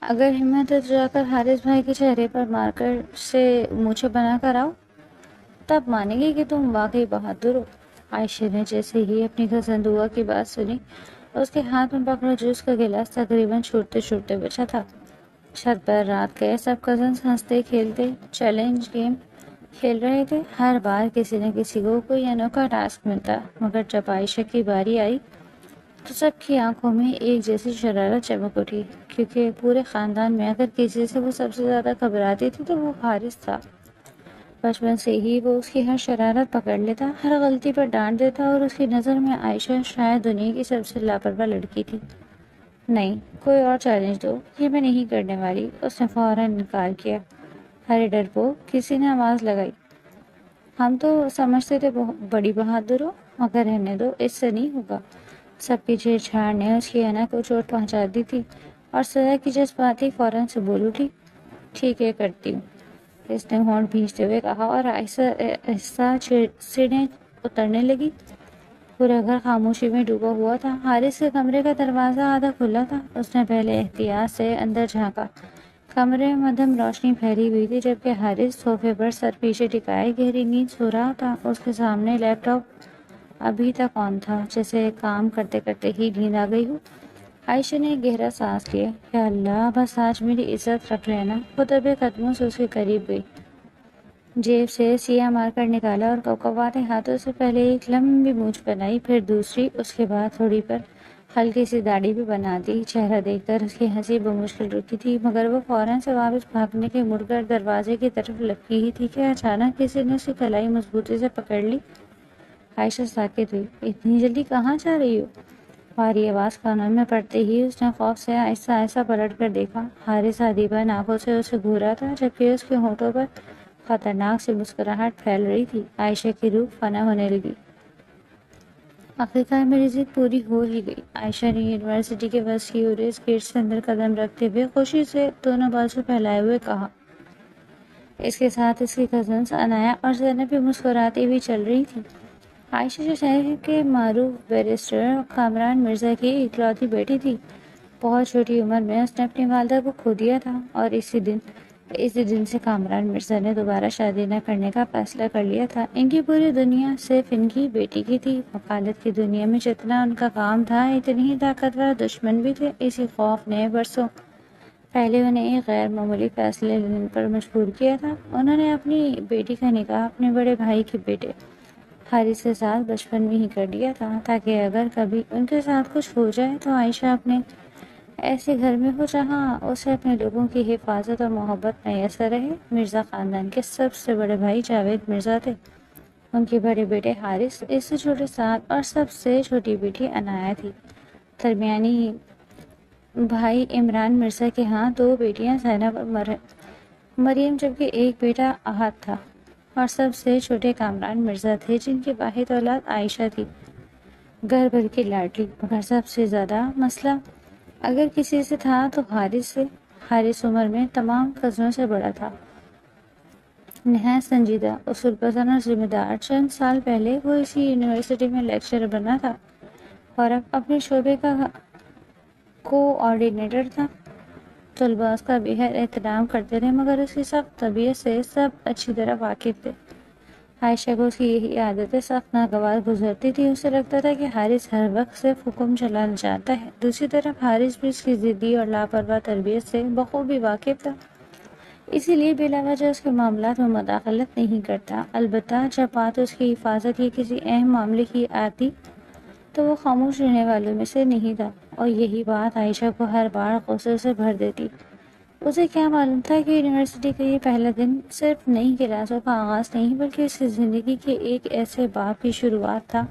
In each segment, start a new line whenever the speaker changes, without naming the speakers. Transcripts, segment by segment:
اگر ہمت ہے تو جا کر حارث بھائی کے چہرے پر مارکر سے مونچھیں بنا کر آؤ، تب مانیں گے کہ تم واقعی بہادر ہو۔ عائشہ نے جیسے ہی اپنی کزن دعا کی بات سنی، اس کے ہاتھ میں پکڑا جوس کا گلاس تقریباً چھوٹتے چھوٹتے بچا تھا۔ چھت پر رات گئے سب کزنس ہنستے کھیلتے چیلنج گیم کھیل رہے تھے۔ ہر بار کسی نہ کسی کو کوئی انوکھا ٹاسک ملتا، مگر جب عائشہ کی باری آئی تو سب کی آنکھوں میں ایک جیسی شرارت چمک اٹھی، کیونکہ پورے خاندان میں اگر کسی سے وہ سب سے زیادہ گھبراتی تھی تو وہ حارث تھا۔ بچپن سے ہی وہ اس کی ہر شرارت پکڑ لیتا، ہر غلطی پر ڈانٹ دیتا، اور اس کی نظر میں عائشہ شاید دنیا کی سب سے لاپرواہ لڑکی تھی۔ نہیں، کوئی اور چیلنج دو، یہ میں نہیں کرنے والی، اس نے فوراً انکار کیا۔ ارے ڈرپوک، کسی نے آواز لگائی۔ ہم تو سمجھتے تھے بڑی بہادر ہو، مگر رہنے دو، اس سے نہیں ہوگا۔ سب کی چھیڑ چھاڑ نے اس کی انا کو چوٹ پہنچا دی تھی، اور سزا کی جذباتی فوراً سے بول اٹھی۔ ٹھیک ہے، کرتی ہوں، اس نے ہونٹ بھینچتے ہوئے کہا، اور آہستہ سیڑھیاں اترنے لگی۔ پورا گھر خاموشی میں ڈوبا ہوا تھا۔ حارث کے کمرے کا دروازہ آدھا کھلا تھا۔ اس نے پہلے احتیاط سے اندر جھانکا۔ کمرے میں مدھم روشنی پھیلی ہوئی تھی، جبکہ حارث صوفے پر سر پیچھے ٹکائے گہری نیند سو رہا تھا۔ اس کے سامنے لیپ ٹاپ ابھی تک آن تھا، جیسے کام کرتے کرتے ہی نیند آ گئی ہو۔ عائشہ نے ایک گہرا سانس لیا۔ یا اللہ، بس آج میری عزت رکھ لینا۔ وہ دبے قدموں سے اس کے قریب گئی، جیب سے سیاہ مارکر نکالا اور کپکپاتے ہاتھوں سے پہلے ایک لمبی مونچھ بنائی، پھر دوسری، اس کے بعد تھوڑی پر ہلکی سی داڑھی بھی بنا دی۔ چہرہ دیکھ کر اس کی ہنسی بمشکل رکی تھی، مگر وہ فوراً سے واپس بھاگنے کے مڑ کر دروازے کی طرف لپکی ہی تھی کہ اچانک کسی نے اس کی کلائی مضبوطی سے پکڑ لی۔ عائشہ ساکت ہوئی۔ اتنی جلدی کہاں جا رہی ہو؟ بھاری آواز کانوں میں پڑتے ہی اس نے خوف سے آہستہ آہستہ پلٹ کر دیکھا۔ حارث ادیبہ آنکھوں سے اسے گھورا تھا، جبکہ اس کے ہونٹوں پر خطرناک سی مسکراہٹ پھیل رہی تھی۔ عائشہ کی روح فنا ہونے لگی۔ آخرکار میری ضد پوری ہو ہی گئی، عائشہ نے یونیورسٹی کے وسیع اور اس گیٹ سے اندر قدم رکھتے ہوئے خوشی سے دونوں بازو پھیلائے ہوئے کہا۔ اس کے ساتھ اس کی کزنس عنایا اور زینب بھی مسکراتی ہوئی چل رہی تھی۔ عائشہ جو شہر کے معروف بیرسٹر کامران مرزا کی اکلوتی بیٹی تھی، بہت چھوٹی عمر میں اس نے اپنی والدہ کو کھو دیا تھا، اور اسی دن سے کامران مرزا نے دوبارہ شادی نہ کرنے کا فیصلہ کر لیا تھا۔ ان کی پوری دنیا صرف ان کی بیٹی کی تھی۔ وکالت کی دنیا میں جتنا ان کا کام تھا، اتنی ہی طاقتور دشمن بھی تھے۔ اسی خوف نے برسوں پہلے انہیں ایک غیر معمولی فیصلے لینے پر مجبور کیا تھا۔ انہوں نے اپنی بیٹی کا نکاح اپنے بڑے بھائی کے بیٹے حارث کے ساتھ بچپن میں ہی کر دیا تھا، تاکہ اگر کبھی ان کے ساتھ کچھ ہو جائے تو عائشہ اپنے ایسے گھر میں ہو جہاں اسے اپنے لوگوں کی حفاظت اور محبت میسر رہے۔ مرزا خاندان کے سب سے بڑے بھائی جاوید مرزا تھے، ان کے بڑے بیٹے حارث، اس سے چھوٹے 7 اور سب سے چھوٹی بیٹی عنایا تھی۔ درمیانی بھائی عمران مرزا کے ہاں 2 بیٹیاں زینب اور مریم، جبکہ ایک بیٹا احد تھا، اور سب سے چھوٹے کامران مرزا تھے، جن کی واحد اولاد عائشہ تھی، گھر بھر کی لاڈلی۔ مگر سب سے زیادہ مسئلہ اگر کسی سے تھا تو حارث سے۔ حارث عمر میں تمام کزنوں سے بڑا تھا، نہایت سنجیدہ، اصول پسند اور ذمہ دار۔ چند سال پہلے وہ اسی یونیورسٹی میں لیکچرر بنا تھا، اور اب اپنے شعبے کا کوآرڈینیٹر تھا۔ طلباء اس کا بےحد احترام کرتے تھے، مگر اس کی سخت طبیعت سے سب اچھی طرح واقف تھے۔ عائشہ کو اس کی یہی عادتیں سخت ناگوار گزرتی تھی۔ اسے لگتا تھا کہ حارث ہر وقت صرف حکم چلانا چاہتا ہے۔ دوسری طرف حارث بھی اس کی ضدی اور لاپرواہ تربیت سے بخوبی واقف تھا، اسی لیے بلا وجہ اس کے معاملات میں مداخلت نہیں کرتا۔ البتہ جب بات اس کی حفاظت یا کسی اہم معاملے کی آتی تو وہ خاموش رہنے والوں میں سے نہیں تھا، اور یہی بات عائشہ کو ہر بار غصے سے بھر دیتی۔ اسے کیا معلوم تھا کہ یونیورسٹی کا یہ پہلا دن صرف نئی کلاسوں کا آغاز نہیں، بلکہ اس کی زندگی کے ایک ایسے باب کی شروعات تھا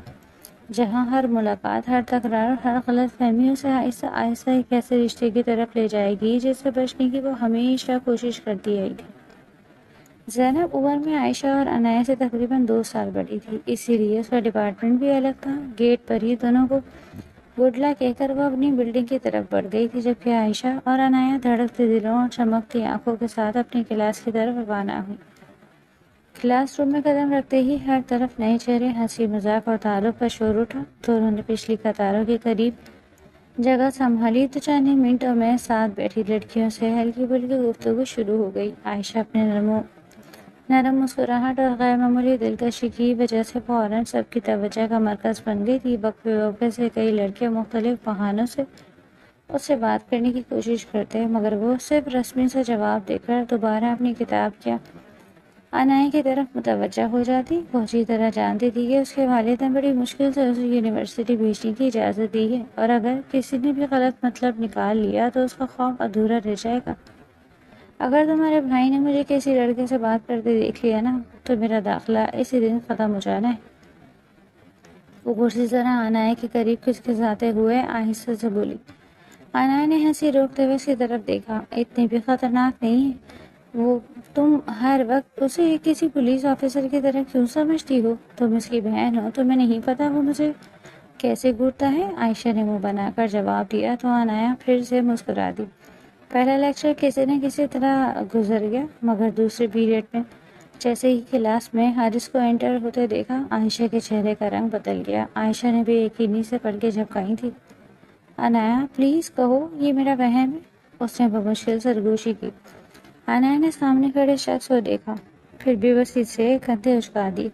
جہاں ہر ملاقات، ہر تکرار اور ہر غلط فہمی اسے آہستہ آہستہ ایک ایسے رشتے کی طرف لے جائے گی جس سے بچنے کی وہ ہمیشہ کوشش کرتی آئی تھی۔ زینب عمر میں عائشہ اور عنایا سے تقریباً 2 سال بڑی تھی، اسی لیے اس کا ڈپارٹمنٹ بھی الگ تھا۔ گیٹ پر ہی دونوں کو گڈ لک کہہ کر وہ اپنی بلڈنگ کی طرف بڑھ گئی تھی، جبکہ عائشہ اور عنایا دھڑکتے دلوں اور چمکتی آنکھوں کے ساتھ اپنی کلاس کی طرف روانہ ہوئی۔ کلاس روم میں قدم رکھتے ہی ہر طرف نئے چہرے، ہنسی مذاق اور تعارف کا شور اٹھا۔ دونوں نے پچھلی قطاروں کے قریب جگہ سنبھالی تو چند منٹوں میں ساتھ بیٹھی لڑکیوں سے ہلکی پھلکی گفتگو شروع ہو گئی۔ عائشہ اپنے نرم مسکراہٹ اور غیر معمولی دلکشی کی وجہ سے فوراً سب کی توجہ کا مرکز بن گئی تھی۔ وقفے وقفے سے کئی لڑکے مختلف بہانوں سے اس سے بات کرنے کی کوشش کرتے، مگر وہ صرف رسمی سے جواب دے کر دوبارہ اپنی کتاب کیا عنایا کی طرف متوجہ ہو جاتی۔ وہ اچھی طرح جانتی تھی کہ اس کے والد نے بڑی مشکل سے اسے یونیورسٹی بھیجنے کی اجازت دی ہے، اور اگر کسی نے بھی غلط مطلب نکال لیا تو اس کا خوف ادھورا رہ جائے گا۔ اگر تمہارے بھائی نے مجھے کسی لڑکے سے بات کرتے دیکھ لیا نا تو میرا داخلہ اسی دن ختم ہو جانا ہے۔ وہ کرسی طرح عنایا کے قریب کھسکھساتے ہوئے آہستہ سے بولی۔ عنایا نے ہنسی روکتے ہوئے اس کی طرف دیکھا۔ اتنی بھی خطرناک نہیں ہے وہ، تم ہر وقت اسے کسی پولیس آفیسر کی طرح کیوں سمجھتی ہو؟ تم اس کی بہن ہو، تمہیں نہیں پتا وہ مجھے کیسے گھورتا ہے؟ عائشہ نے منہ بنا کر جواب دیا تو عنایا پھر سے مسکرا دی۔ پہلا لیکچر کسی نہ کسی طرح گزر گیا، مگر دوسرے پیریڈ میں جیسے ہی کلاس میں حارث کو انٹر ہوتے دیکھا، عائشہ کے چہرے کا رنگ بدل گیا۔ عائشہ نے بے یقینی سے پلکیں جھپکائی تھی۔ عنایا پلیز کہو یہ میرا وہم ہے، اس نے بمشکل سرگوشی کی۔ عنایا نے سامنے کھڑے شخص کو دیکھا، پھر بے بسی سے کندھے اچکا دی۔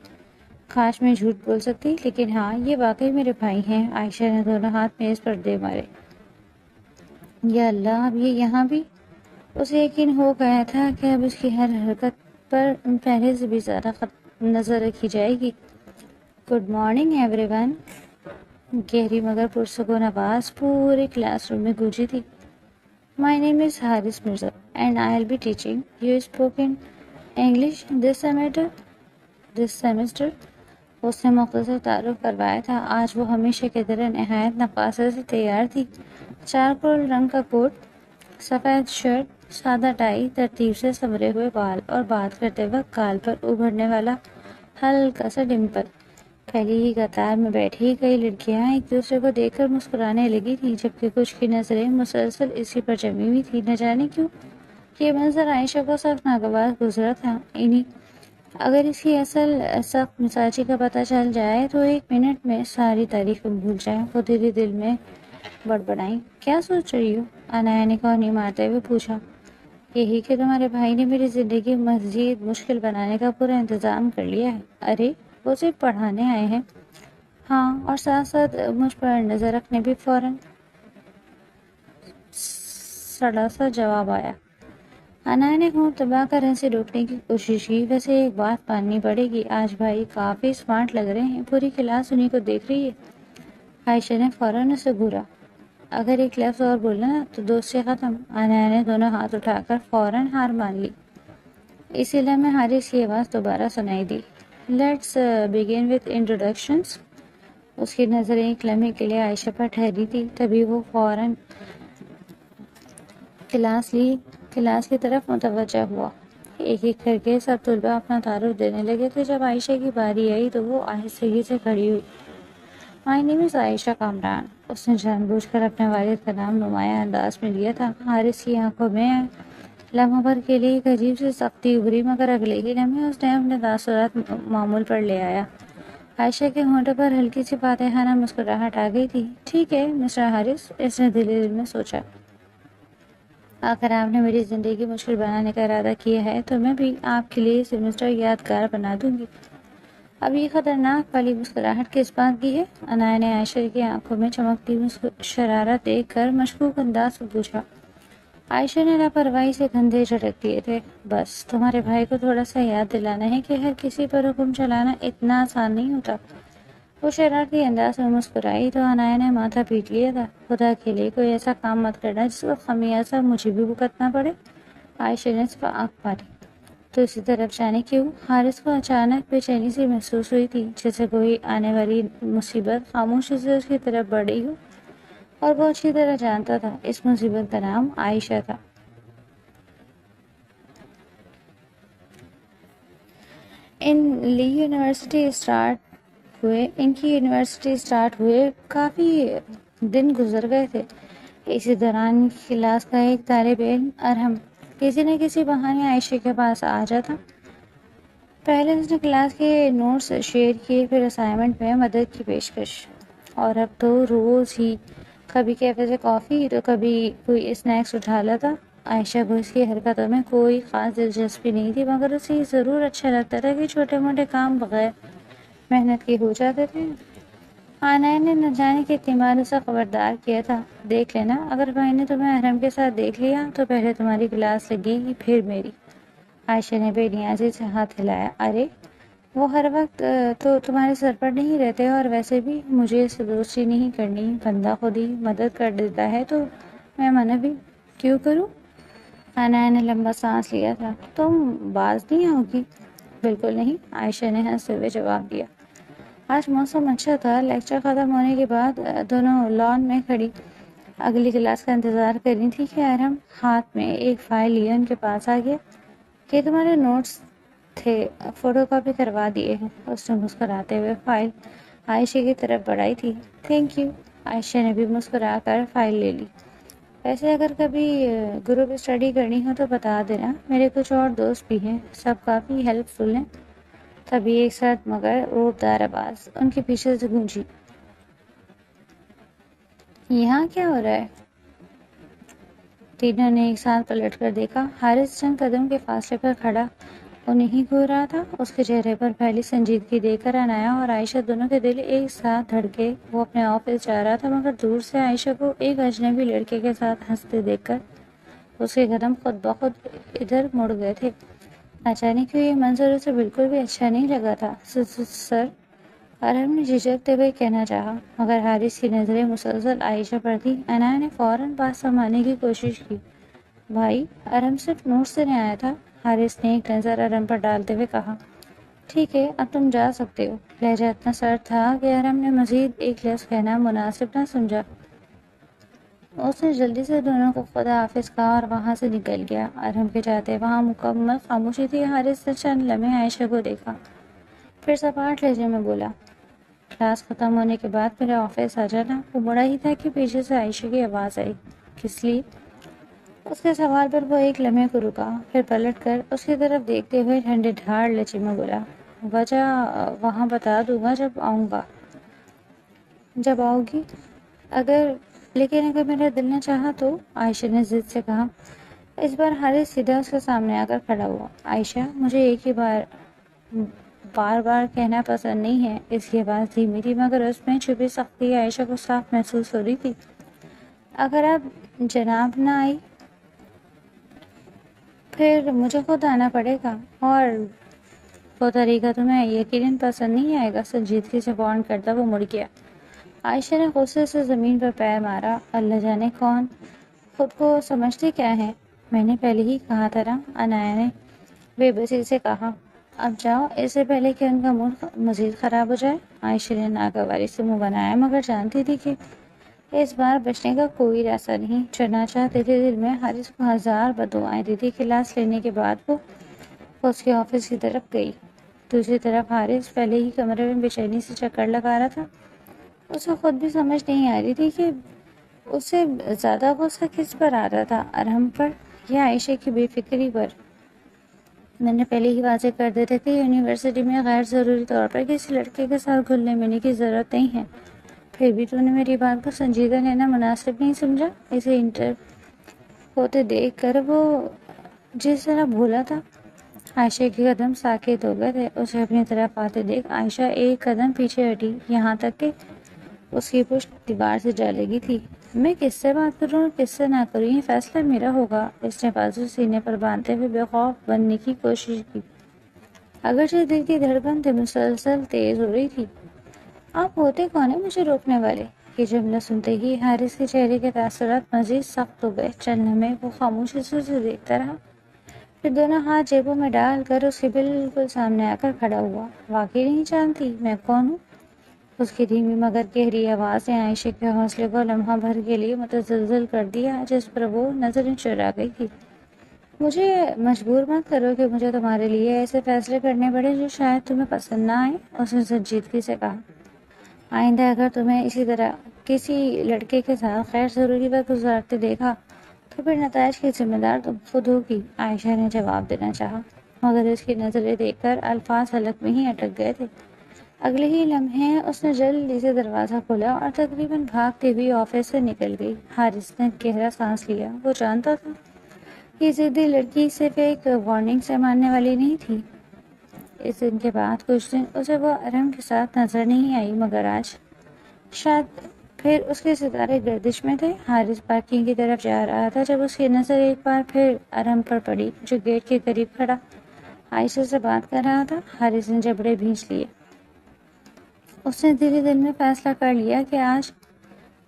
کاش میں جھوٹ بول سکتی، لیکن ہاں یہ واقعی میرے بھائی ہیں۔ عائشہ نے دونوں ہاتھ میز پر دے مارے۔ یا اللہ، اب یہ یہاں بھی؟ اسے یقین ہو گیا تھا کہ اب اس کی ہر حرکت پر پہلے سے بھی زیادہ نظر رکھی جائے گی۔ گڈ مارننگ ایوری ون، گہری مگر پرسکون آواز پورے کلاس روم میں گونجی تھی۔ My name is Haris Mirza and I'll be teaching you spoken English this semester. اس نے مختصر تعارف کروایا تھا۔ آج وہ ہمیشہ کی طرح نہایت نفاست سے تیار تھی۔ چارکول رنگ کا کوٹ، سفید شرٹ، سادہ ٹائی، ترتیب سے سنورے ہوئے بال اور بات کرتے وقت گال پر ابھرنے والا ہلکا سا ڈمپل۔ پہلی ہی قطار میں بیٹھی کئی لڑکیاں ایک دوسرے کو دیکھ کر مسکرانے لگی تھیں، جبکہ کچھ کی نظریں مسلسل اسی پر جمی ہوئی تھی۔ نہ جانے کیوں یہ منظر عائشہ کو سخت ناگوار گزرا تھا۔ اگر اس کی اصل سخت مزاجی کا پتہ چل جائے تو ایک منٹ میں ساری تعریفیں بھول جائے۔ وہ دل میں بڑبڑائیں، کیا سوچ رہی ہو؟ عنایا نے کونی مارتے ہوئے پوچھا۔ یہی کہ تمہارے بھائی نے میری زندگی مزید مشکل بنانے کا پورا انتظام کر لیا ہے۔ ارے وہ صرف پڑھانے آئے ہیں۔ ہاں، اور ساتھ ساتھ مجھ پر نظر رکھنے بھی، فوراً سڑا سا جواب آیا۔ عنایا نے منہ دبا کر ہنسی روکنے کی کوشش کی۔ ویسے ایک بات ماننی پڑے گی، آج بھائی کافی اسمارٹ لگ رہے ہیں، پوری کلاس انہی کو دیکھ رہی ہے۔ عائشہ نے فوراً اسے گھورا۔ اگر ایک لفظ اور بولنا نا تو دوستی ختم۔ عنایا نے دونوں ہاتھ اٹھا کر فوراً ہار مان لی۔ اسی لمحے حارث کی آواز دوبارہ سنائی دی، لیٹس بگن وتھ انٹروڈکشنز۔ اس کی نظریں ایک لمحے کے لیے عائشہ پر ٹھہری تھی، تبھی وہ فوراً کلاس کی طرف متوجہ ہوا۔ ایک ایک کر کے سب طلباء اپنا تعارف دینے لگے تھے۔ جب عائشہ کی باری آئی تو وہ آہستگی سے کھڑی ہوئی۔ مائی نیم از عائشہ کامران۔ اس نے جان بوجھ کر اپنے والد کا نام نمایاں انداز میں لیا تھا۔ حارث کی آنکھوں میں لمحوں بھر کے لیے ایک عجیب سی سختی ابھری، مگر اگلے ہی لمحے اس نے اپنے تاثرات معمول پر لے آیا۔ عائشہ کے ہونٹوں پر ہلکی سی فاتحانہ مسکراہٹ آ گئی تھی۔ ٹھیک ہے مسٹر حارث، اس نے دل میں سوچا، اگر آپ نے میری زندگی مشکل بنانے کا ارادہ کیا ہے تو میں بھی آپ کے لیے سیمسٹر یادگار بنا دوں گی۔ اب یہ خطرناک والی مسکراہٹ کس بات کی ہے؟ عنایا نے عائشہ کی آنکھوں میں چمکتی شرارت دیکھ کر مشکوک انداز سے پوچھا۔ عائشہ نے لاپرواہی سے کندھے جھٹک دیے تھے۔ بس تمہارے بھائی کو تھوڑا سا یاد دلانا ہے کہ ہر کسی پر حکم چلانا اتنا آسان نہیں ہوتا۔ وہ شرارتی انداز میں مسکرائی تو عنایا نے ماتھا پیٹ لیا تھا۔ خدا کے لیے کوئی ایسا کام مت کرنا جس کا خمیازہ مجھے بھی بھگتنا پڑے۔ عائشہ نے اس پر آنکھ ماری۔ تو اسی طرف جانے کیوں؟ حارث کو اچانک بے چینی سی محسوس ہوئی تھی، جیسے کوئی آنے والی مصیبت خاموشی سے اس کی طرف بڑھ رہی ہو، اور وہ اچھی طرح جانتا تھا اس مصیبت کا نام عائشہ تھا۔ ان کی یونیورسٹی اسٹارٹ ہوئے کافی دن گزر گئے تھے۔ اسی دوران کلاس کا ایک طالب علم ارحم کسی نہ کسی بہانے عائشہ کے پاس آ جاتا۔ پہلے اس نے کلاس کے نوٹس شیئر کیے، پھر اسائنمنٹ میں مدد کی پیشکش، اور اب تو روز ہی کبھی کیفے سے کافی تو کبھی کوئی اسنیکس اٹھا لیتا۔ عائشہ کو اس کی حرکتوں میں کوئی خاص دلچسپی نہیں تھی، مگر اسے یہ ضرور اچھا لگتا تھا کہ چھوٹے موٹے کام بغیر محنت کے ہو جاتے تھے۔ آنائے نے نہ جانے کتنی بار اسے خبردار کیا تھا، دیکھ لینا، اگر بھائی نے تمہیں احرم کے ساتھ دیکھ لیا تو پہلے تمہاری کلاس لگے گی پھر میری۔ عائشہ نے بے نیازی سے ہاتھ ہلایا۔ ارے وہ ہر وقت تو تمہارے سر پر نہیں رہتے، اور ویسے بھی مجھے اس سے دوستی نہیں کرنی، بندہ خود ہی مدد کر دیتا ہے تو میں منع بھی کیوں کروں؟ آنائے نے لمبا سانس لیا تھا۔ تم باز نہیں آؤ گی؟ بالکل نہیں، عائشہ نے ہنستے ہوئے جواب دیا۔ آج موسم اچھا تھا۔ لیکچر ختم ہونے کے بعد دونوں لان میں کھڑی اگلی کلاس کا انتظار کر رہی تھی کہ احرم ہاتھ میں ایک فائل لیے ان کے پاس آ گیا۔ کہ تمہارے نوٹس تھے، فوٹو کاپی کروا دیے ہیں، اس نے مسکراتے ہوئے فائل عائشہ کی طرف بڑھائی تھی۔ Thank you. عائشہ نے بھی مسکرا کر فائل لے لی۔ ویسے اگر کبھی گروپ اسٹڈی کرنی ہو تو بتا دینا، میرے کچھ اور دوست بھی ہیں، سب کافی ہیلپ فل ہیں۔ تبھی ایک ساتھ مگر روبدار آواز ان کے پیچھے سے گونجی۔ یہاں کیا ہو رہا ہے؟ تینوں نے ایک ساتھ پلٹ کر دیکھا۔ حارث چند قدم کے فاصلے پر کھڑا انہیں ہی گھور رہا تھا۔ اس کے چہرے پر پہلی سنجیدگی دیکھ کر عنایا اور عائشہ دونوں کے دل ایک ساتھ دھڑکے۔ وہ اپنے آفس جا رہا تھا، مگر دور سے عائشہ کو ایک اجنبی لڑکے کے ساتھ ہنستے دیکھ کر اس کے قدم خود بخود ادھر مڑ گئے تھے۔ نہ جانے کیوں یہ منظر اسے بالکل بھی اچھا نہیں لگا تھا۔ سر، ارہم نے جھجکتے ہوئے کہنا چاہا، مگر حارث کی نظریں مسلسل عائشہ پر تھیں۔ عنایا نے فوراً بات سنبھالنے کی کوشش کی۔ بھائی، ارہم صرف نوٹس دینے آیا تھا، حارث نے ایک نظر ارہم پر ڈالتے ہوئے کہا۔ ٹھیک ہے، اب تم جا سکتے ہو۔ لہجہ اتنا سرد تھا کہ ارہم نے مزید ایک لفظ کہنا مناسب نہ سمجھا۔ اس نے جلدی سے دونوں کو خدا حافظ کہا اور وہاں سے نکل گیا۔ ارہم کے جاتے وہاں مکمل خاموشی تھی۔ حارث نے چند لمحے عائشہ کو دیکھا، پھر سپاٹ لہجے میں بولا، کلاس ختم ہونے کے بعد میرے آفس آ جانا۔ وہ بڑا ہی تھا کہ پیچھے سے عائشہ کی آواز آئی۔ کس لیے؟ اس کے سوال پر وہ ایک لمحے کو رکا، پھر پلٹ کر اس کی طرف دیکھتے ہوئے ٹھنڈے ڈھاڑ لہجے میں بولا، وجہ وہاں بتا دوں گا جب آؤ گی۔ لیکن اگر میرا دل نہ چاہا تو؟ عائشہ نے ضد سے کہا۔ اس بار حارث سیدھا اس کے سامنے آ کر کھڑا ہوا۔ عائشہ، مجھے ایک ہی بار بار کہنا پسند نہیں ہے۔ اس کی آواز دھیمی تھی، مگر اس میں چھپی سختی عائشہ کو صاف محسوس ہو رہی تھی۔ اگر اب جناب نہ آئی پھر مجھے خود آنا پڑے گا، اور وہ طریقہ تمہیں یقیناً پسند نہیں آئے گا۔ سنجیدگی سے فون کرتا وہ مڑ گیا۔ عائشہ نے غصے سے زمین پر پیر مارا۔ اللہ جانے کون خود کو سمجھتے کیا ہے؟ میں نے پہلے ہی کہا تھا نا، عنایا نے بے بسی سے کہا۔ اب جاؤ، اس سے پہلے کہ ان کا موڈ مزید خراب ہو جائے۔ عائشہ نے ناگواری سے منہ بنایا، مگر جانتی تھی کہ اس بار بچنے کا کوئی راستہ نہیں۔ چنانچہ دل دل میں حارث کو ہزار بددعائیں دیتی۔ کلاس لینے کے بعد وہ اس کے آفس کی طرف گئی۔ دوسری طرف حارث پہلے ہی کمرے میں بے چینی سے چکر لگا رہا تھا۔ اسے خود بھی سمجھ نہیں آ رہی تھی کہ اسے زیادہ غصہ کس پر آ رہا تھا، ارہم پر یا عائشہ کی بے فکری پر۔ میں نے پہلے ہی واضح کر دیا تھا کہ یونیورسٹی میں غیر ضروری طور پر کسی لڑکے کے ساتھ گھلنے ملنے کی ضرورت نہیں ہے، پھر بھی تو نے میری بات کو سنجیدہ لینا مناسب نہیں سمجھا۔ اسے انٹر ہوتے دیکھ کر وہ جس طرح بھولا تھا۔ عائشہ کے قدم ساکت ہو گئے تھے۔ اسے اپنی طرف آتے دیکھ عائشہ ایک قدم پیچھے ہٹی، یہاں تک کہ اس کی پشت دیوار سے جا لگی تھی۔ میں کس سے بات کروں اور کس سے نہ کروں، یہ فیصلہ میرا ہوگا۔ اس نے بازو سینے پر باندھتے ہوئے بے خوف بننے کی کوشش کی، اگرچہ دل کی دھڑکن مسلسل تیز ہو رہی تھی۔ آپ ہوتے کون ہیں مجھے روکنے والے؟ یہ جملہ سنتے ہی حارث کے چہرے کے تاثرات مزید سخت ہو گئے۔ چند لمحے وہ خاموشی سے اسے دیکھتا رہا، پھر دونوں ہاتھ جیبوں میں ڈال کر اس کے بالکل سامنے آ کر کھڑا ہوا۔ واقعی نہیں جانتی میں کون ہوں؟ اس کی دھیمی مگر گہری آواز نے عائشہ کے حوصلے کو لمحہ بھر کے لیے متزلزل کر دیا، جس پر وہ نظریں چرا گئی تھی۔ مجھے مجبور مت کرو کہ مجھے تمہارے لیے ایسے فیصلے کرنے پڑے جو شاید تمہیں پسند نہ آئے، اس نے سنجیدگی سے کہا۔ آئندہ اگر تمہیں اسی طرح کسی لڑکے کے ساتھ غیر ضروری وقت گزارتے دیکھا تو پھر نتائج کی ذمہ دار تم خود ہوگی، عائشہ نے جواب دینا چاہا، مگر اس کی نظریں دیکھ کر الفاظ حلق میں ہی اٹک گئے تھے۔ اگلے ہی لمحے اس نے جلدی سے دروازہ کھولا اور تقریباً بھاگتی ہوئی آفس سے نکل گئی۔ حارث نے گہرا سانس لیا۔ وہ جانتا تھا یہ ضدی لڑکی صرف ایک وارننگ سے ماننے والی نہیں تھی۔ اس دن کے بعد کچھ دن اسے وہ ارم کے ساتھ نظر نہیں آئی، مگر آج شاید پھر اس کے ستارے گردش میں تھے۔ حارث پارکنگ کی طرف جا رہا تھا جب اس کی نظر ایک بار پھر ارم پر پڑی، جو گیٹ کے قریب کھڑا عائشہ سے بات کر رہا تھا۔ حارث نے جبڑے بھینچ لیے۔ اس نے دل ہی دل میں فیصلہ کر لیا کہ آج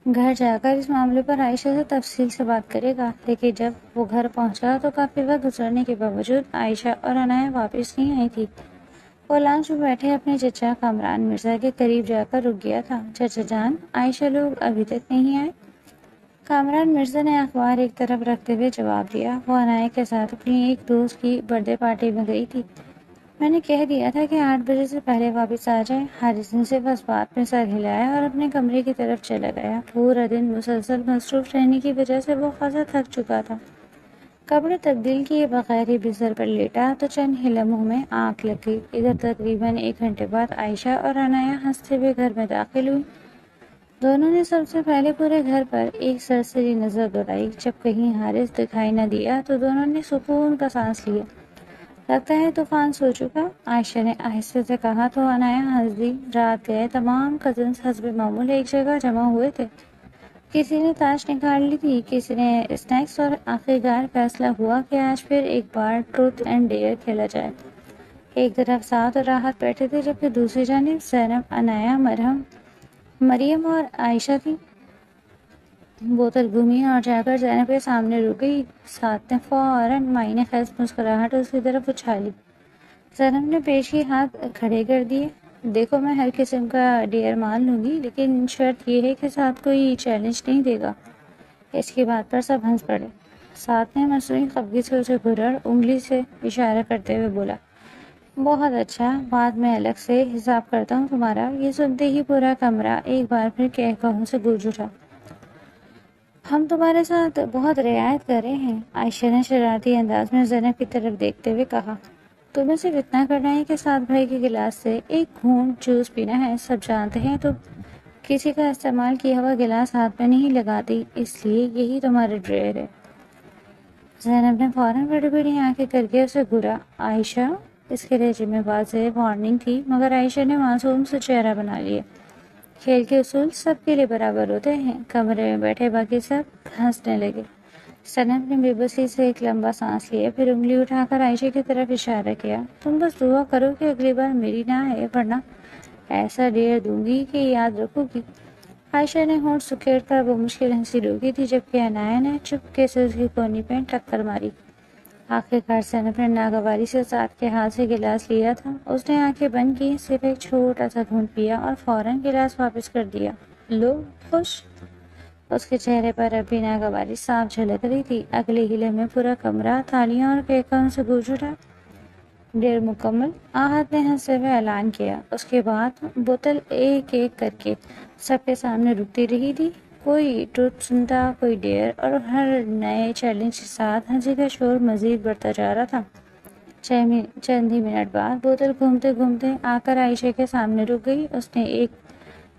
گھر جا کر اس معاملے پر عائشہ سے تفصیل سے بات کرے گا، لیکن جب وہ گھر پہنچا تو کافی وقت گزرنے کے باوجود عائشہ اور عنایہ واپس نہیں آئی تھی۔ وہ لانچ میں بیٹھے اپنے چچا کامران مرزا کے قریب جا کر رک گیا تھا۔ چچا جان، عائشہ لوگ ابھی تک نہیں آئے؟ کامران مرزا نے اخبار ایک طرف رکھتے ہوئے جواب دیا۔ وہ عنایہ کے ساتھ اپنی ایک دوست کی برتھ ڈے پارٹی میں گئی تھی۔ میں نے کہہ دیا تھا کہ 8 بجے سے پہلے واپس آ جائے۔ حارث نے صرف اس بات میں سر ہلایا اور اپنے کمرے کی طرف چلا گیا۔ پورا دن مسلسل مصروف رہنے کی وجہ سے وہ خاصا تھک چکا تھا۔ کپڑے تبدیل کیے بغیر ہی بستر پر لیٹا تو چند ہی لمحوں میں آنکھ لگ گئی۔ ادھر تقریباً 1 گھنٹے بعد عائشہ اور عنایہ ہنستے ہوئے گھر میں داخل ہوئی۔ دونوں نے سب سے پہلے پورے گھر پر ایک سرسری نظر دوڑائی۔ جب کہیں حارث دکھائی نہ دیا تو دونوں نے سکون کا سانس لیا۔ لگتا ہے طوفان سو چکا، عائشہ نے آہستہ سے کہا تو عنایہ ہنس دی۔ رات گئے تمام کزنز حسب معمول ایک جگہ جمع ہوئے تھے۔ کسی نے تاش نکال لی تھی، کسی نے اسنیکس، اور آخرکار فیصلہ ہوا کہ آج پھر ایک بار ٹروتھ اینڈ ڈیئر کھیلا جائے۔ ایک طرف سعد اور راحت بیٹھے تھے، جبکہ دوسری جانب زینب، عنایہ، مریم اور عائشہ تھی۔ بوتل گھومی اور جا کر زینب کے سامنے رک گئی۔ سعد نے فوراً معنی خیز مسکراہٹ اس کی طرف اچھالی۔ زینب نے پیشی ہاتھ کھڑے کر دیے۔ دیکھو، میں ہر قسم کا ڈیئر مان لوں گی، لیکن شرط یہ ہے کہ سعد کوئی چیلنج نہیں دے گا۔ اس کی بات پر سب ہنس پڑے۔ سعد نے مصنوعی خفگی سے اسے گھورا اور انگلی سے اشارہ کرتے ہوئے بولا، بہت اچھا، بعد میں الگ سے حساب کرتا ہوں تمہارا۔ یہ سنتے ہی پورا کمرہ ایک بار پھر قہقہوں سے گونج اٹھا۔ ہم تمہارے ساتھ بہت رعایت کر رہے ہیں، عائشہ نے شرارتی انداز میں زینب کی طرف دیکھتے ہوئے کہا۔ تمہیں صرف اتنا کرنا ہے کہ سعد بھائی کے گلاس سے ایک گھونٹ جوس پینا ہے۔ سب جانتے ہیں تم کسی کا استعمال کیا ہوا گلاس ہاتھ میں نہیں لگاتی، اس لیے یہی تمہارا ڈیئر ہے۔ زینب نے فوراً بڑی بڑی آنکھیں کر کے اسے گھورا۔ عائشہ، اس کے لہجے میں واضح وارننگ تھی، مگر عائشہ نے معصوم سے چہرہ بنا لیا۔ کھیل کے اصول سب کے لیے برابر ہوتے ہیں۔ کمرے میں بیٹھے باقی سب ہنسنے لگے۔ زینب نے بے بسی سے ایک لمبا سانس لیا، پھر انگلی اٹھا کر عائشہ کی طرف اشارہ کیا۔ تم بس دعا کرو کہ اگلی بار میری نہ آئے، ورنہ ایسا ڈیئر دوں گی کہ یاد رکھو گی۔ عائشہ نے ہونٹ سکیڑ کر وہ مشکل ہنسی روکی تھی، جبکہ عنایہ نے چپکے سے اس کی کونی پہ ٹکر ماری۔ آخرکار زینب نے ناگواری سے سعد کے ہاتھ سے گلاس لیا تھا۔ اس نے آنکھیں بند کی، صرف ایک چھوٹا سا گھونٹ پیا اور فوراً گلاس واپس کر دیا۔ لو، خوش؟ اس کے چہرے پر اب بھی ناگواری صاف جھلک رہی تھی۔ اگلے ہی لمحے پورا کمرہ تالیاں اور قہقہوں سے گونج اٹھا۔ ڈیڑھ مکمل، آحت نے ہنستے ہوئے اعلان کیا۔ اس کے بعد بوتل ایک ایک کر کے سب کے سامنے رکتی رہی تھی۔ کوئی ٹروتھ سنتا، کوئی ڈیئر، اور ہر نئے چیلنج کے ساتھ ہنسی کا شور مزید بڑھتا جا رہا تھا۔ چند ہی منٹ بعد بوتل گھومتے گھومتے آ کر عائشہ کے سامنے رک گئی۔ اس نے ایک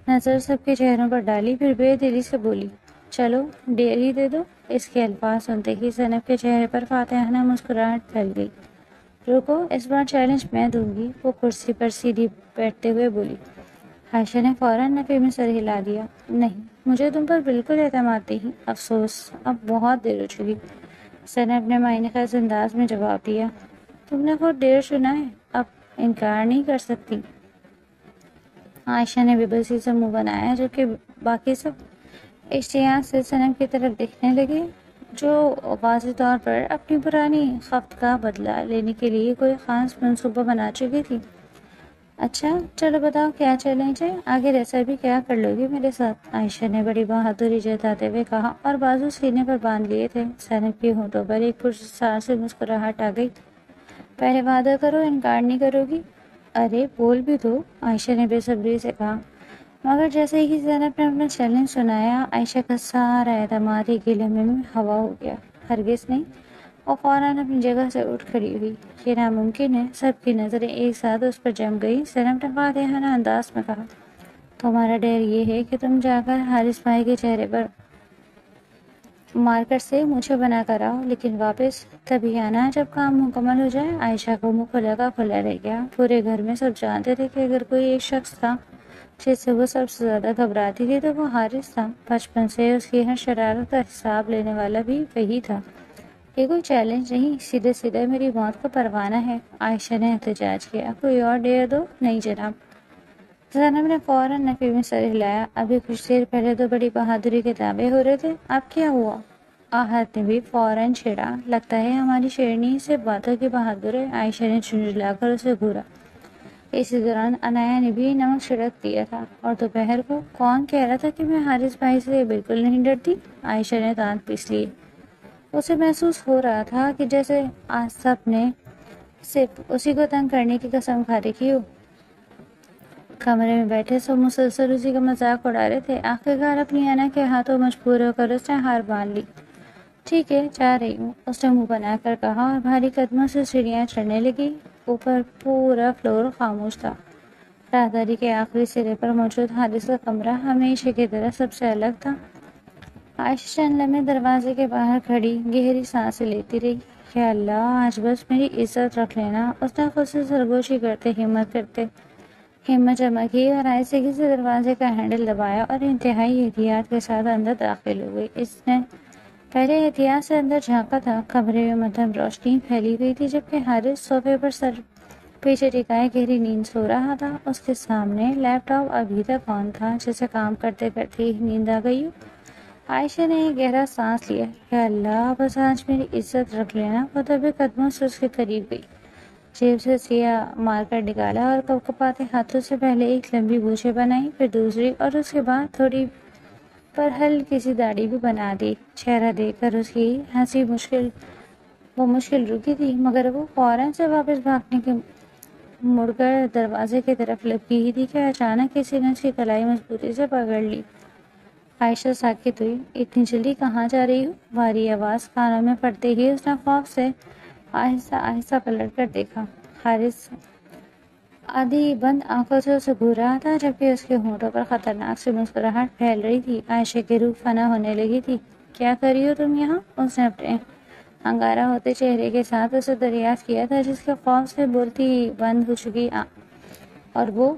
نظر سب کے چہروں پر ڈالی، پھر بے دلی سے بولی، چلو ڈیئر ہی دے دو۔ اس کے الفاظ سنتے ہی زینب کے چہرے پر فاتحانہ مسکراہٹ پھیل گئی۔ رکو، اس بار چیلنج میں دوں گی، وہ کرسی پر سیدھی بیٹھتے ہوئے بولی۔ عائشہ نے فوراً نفی میں سر ہلا دیا۔ نہیں، مجھے تم پر بالکل اعتماد نہیں، افسوس، اب بہت دیر ہو چکی، زینب نے معنی خیز انداز میں جواب دیا۔ تم نے خود ڈیئر چنا ہے، اب انکار نہیں کر سکتی۔ عائشہ نے بے بسی سے منہ بنایا، جبکہ باقی سب اشتیاق سے زینب کی طرف دیکھنے لگے، جو واضح طور پر اپنی پرانی خفت کا بدلہ لینے کے لیے کوئی خاص منصوبہ بنا چکی تھی۔ اچھا، چلو بتاؤ کیا چیلنج ہے، آخر ایسا بھی کیا کر لو گی میرے ساتھ؟ عائشہ نے بڑی بہادری جتاتے ہوئے کہا اور بازو سینے پر باندھ لیے تھے۔ زینب کے ہونٹوں پر ایک پرسرار سے مسکراہٹ آ گئی۔ پہلے وعدہ کرو انکار نہیں کرو گی۔ ارے بول بھی دو، عائشہ نے بے صبری سے کہا۔ مگر جیسے ہی زینب نے اپنا چیلنج سنایا، عائشہ کا سارا اعتماد ایک ہی لمحے میں ہوا ہو گیا۔ ہرگز نہیں، اور فوراً اپنی جگہ سے اٹھ کھڑی ہوئی۔ یہ ناممکن ہے۔ سب کی نظریں ایک ساتھ اس پر جم گئی۔ صنم نے فاتحانہ انداز میں کہا، تمہارا ڈر یہ ہے کہ تم جا کر حارث بھائی کے چہرے پر مارکر سے مجھے بنا کر آؤ، لیکن واپس تبھی آنا جب کام مکمل ہو جائے۔ عائشہ کو منہ کھلا کا کھلا رہ گیا۔ پورے گھر میں سب جانتے تھے کہ اگر کوئی ایک شخص تھا جس سے وہ سب سے زیادہ گھبراتی تھی تو وہ حارث تھا۔ بچپن سے اس کی ہر شرارت کا حساب لینے والا بھی وہی تھا۔ یہ کوئی چیلنج نہیں، سیدھے سیدھے میری موت کا پروانہ ہے۔ عائشہ نے احتجاج کیا۔ کوئی اور ڈیر دو۔ نہیں جناب۔ زینب نے فوراً نفی میں سر ہلایا۔ ابھی کچھ دیر پہلے تو بڑی بہادری کے دعوے ہو رہے تھے، اب کیا ہوا؟ آہت نے بھی فوراً چھیڑا۔ لگتا ہے ہماری شیرنی سے باتوں کی بہادر ہے۔ عائشہ نے جھنجھلا کر اسے گھورا۔ اسی دوران عنایا نے بھی نمک چھڑک دیا تھا۔ اور دوپہر کو کون کہہ رہا تھا کہ میں حارث بھائی سے بالکل نہیں ڈرتی؟ عائشہ نے دانت پیس لیے۔ اسے محسوس ہو رہا تھا کہ جیسے آج سب نے صرف اسی کو تنگ کرنے کی قسم کھا رکھی ہو۔ کمرے میں بیٹھے سب مسلسل اسی کا مذاق اڑا رہے تھے۔ آخرکار اپنی انا کے ہاتھوں مجبور ہو کر اس نے ہار مان لی۔ ٹھیک ہے، جا رہی ہوں، اس نے منہ بنا کر کہا اور بھاری قدموں سے سیڑھیاں چڑھنے لگی۔ اوپر پورا فلور خاموش تھا۔ راہداری کے آخری سرے پر موجود حارث کا کمرہ ہمیشہ کی طرح سب سے الگ تھا۔ عائشہ چند لمحے دروازے کے باہر کھڑی گہری سانسیں لیتی رہی۔ یا اللہ، آج بس میری عزت رکھ لینا، اس نے خود سے سرگوشی کرتے ہمت جمع کی اور آہستگی سے دروازے کا ہینڈل دبایا اور انتہائی احتیاط کے ساتھ اندر داخل ہو گئی۔ اس نے پہلے احتیاط سے اندر جھانکا تھا۔ کمرے میں مدھم روشنی پھیلی ہوئی تھی جبکہ حارث صوفے پر سر پیچھے ٹکائے گہری نیند سو رہا تھا۔ اس کے سامنے لیپ ٹاپ ابھی تک آن تھا، جیسے کام کرتے کرتے ہی نیند آ گئی ہو۔ عائشہ نے ایک گہرا سانس لیا۔ یا اللہ، بس آج میری عزت رکھ لینا۔ وہ دبے قدموں سے اس کے قریب گئی، جیب سے سیاہ مارکر نکالا اور کپکپاتے ہاتھوں سے پہلے ایک لمبی بوچھیں بنائی، پھر دوسری اور اس کے بعد تھوڑی پر ہلکی سی داڑھی بھی بنا دی۔ چہرہ دیکھ کر اس کی ہنسی مشکل رکی تھی، مگر وہ فوراً سے واپس بھاگنے کے مڑ کر دروازے کی طرف لپکی ہی تھی کہ اچانک کسی نے اس کی کلائی مضبوطی سے پکڑ لی۔ عائشہ ساکت ہوئی۔ اتنی جلدی کہاں جا رہی ہو؟ بھاری آواز کانوں میں پڑتے ہی اس نے خوف سے آہستہ آہستہ پلٹ کر دیکھا۔ حارث آدھی بند آنکھوں سے اسے گھور رہا تھا جبکہ اس کے ہونٹوں پر خطرناک سی مسکراہٹ پھیل رہی تھی۔ عائشہ کی روح فنا ہونے لگی تھی۔ کیا کر رہی ہو تم یہاں؟ اس نے اپنے انگارہ ہوتے چہرے کے ساتھ اسے دریافت کیا تھا، جس کے خوف سے بولتی ہی بند ہو چکی اور وہ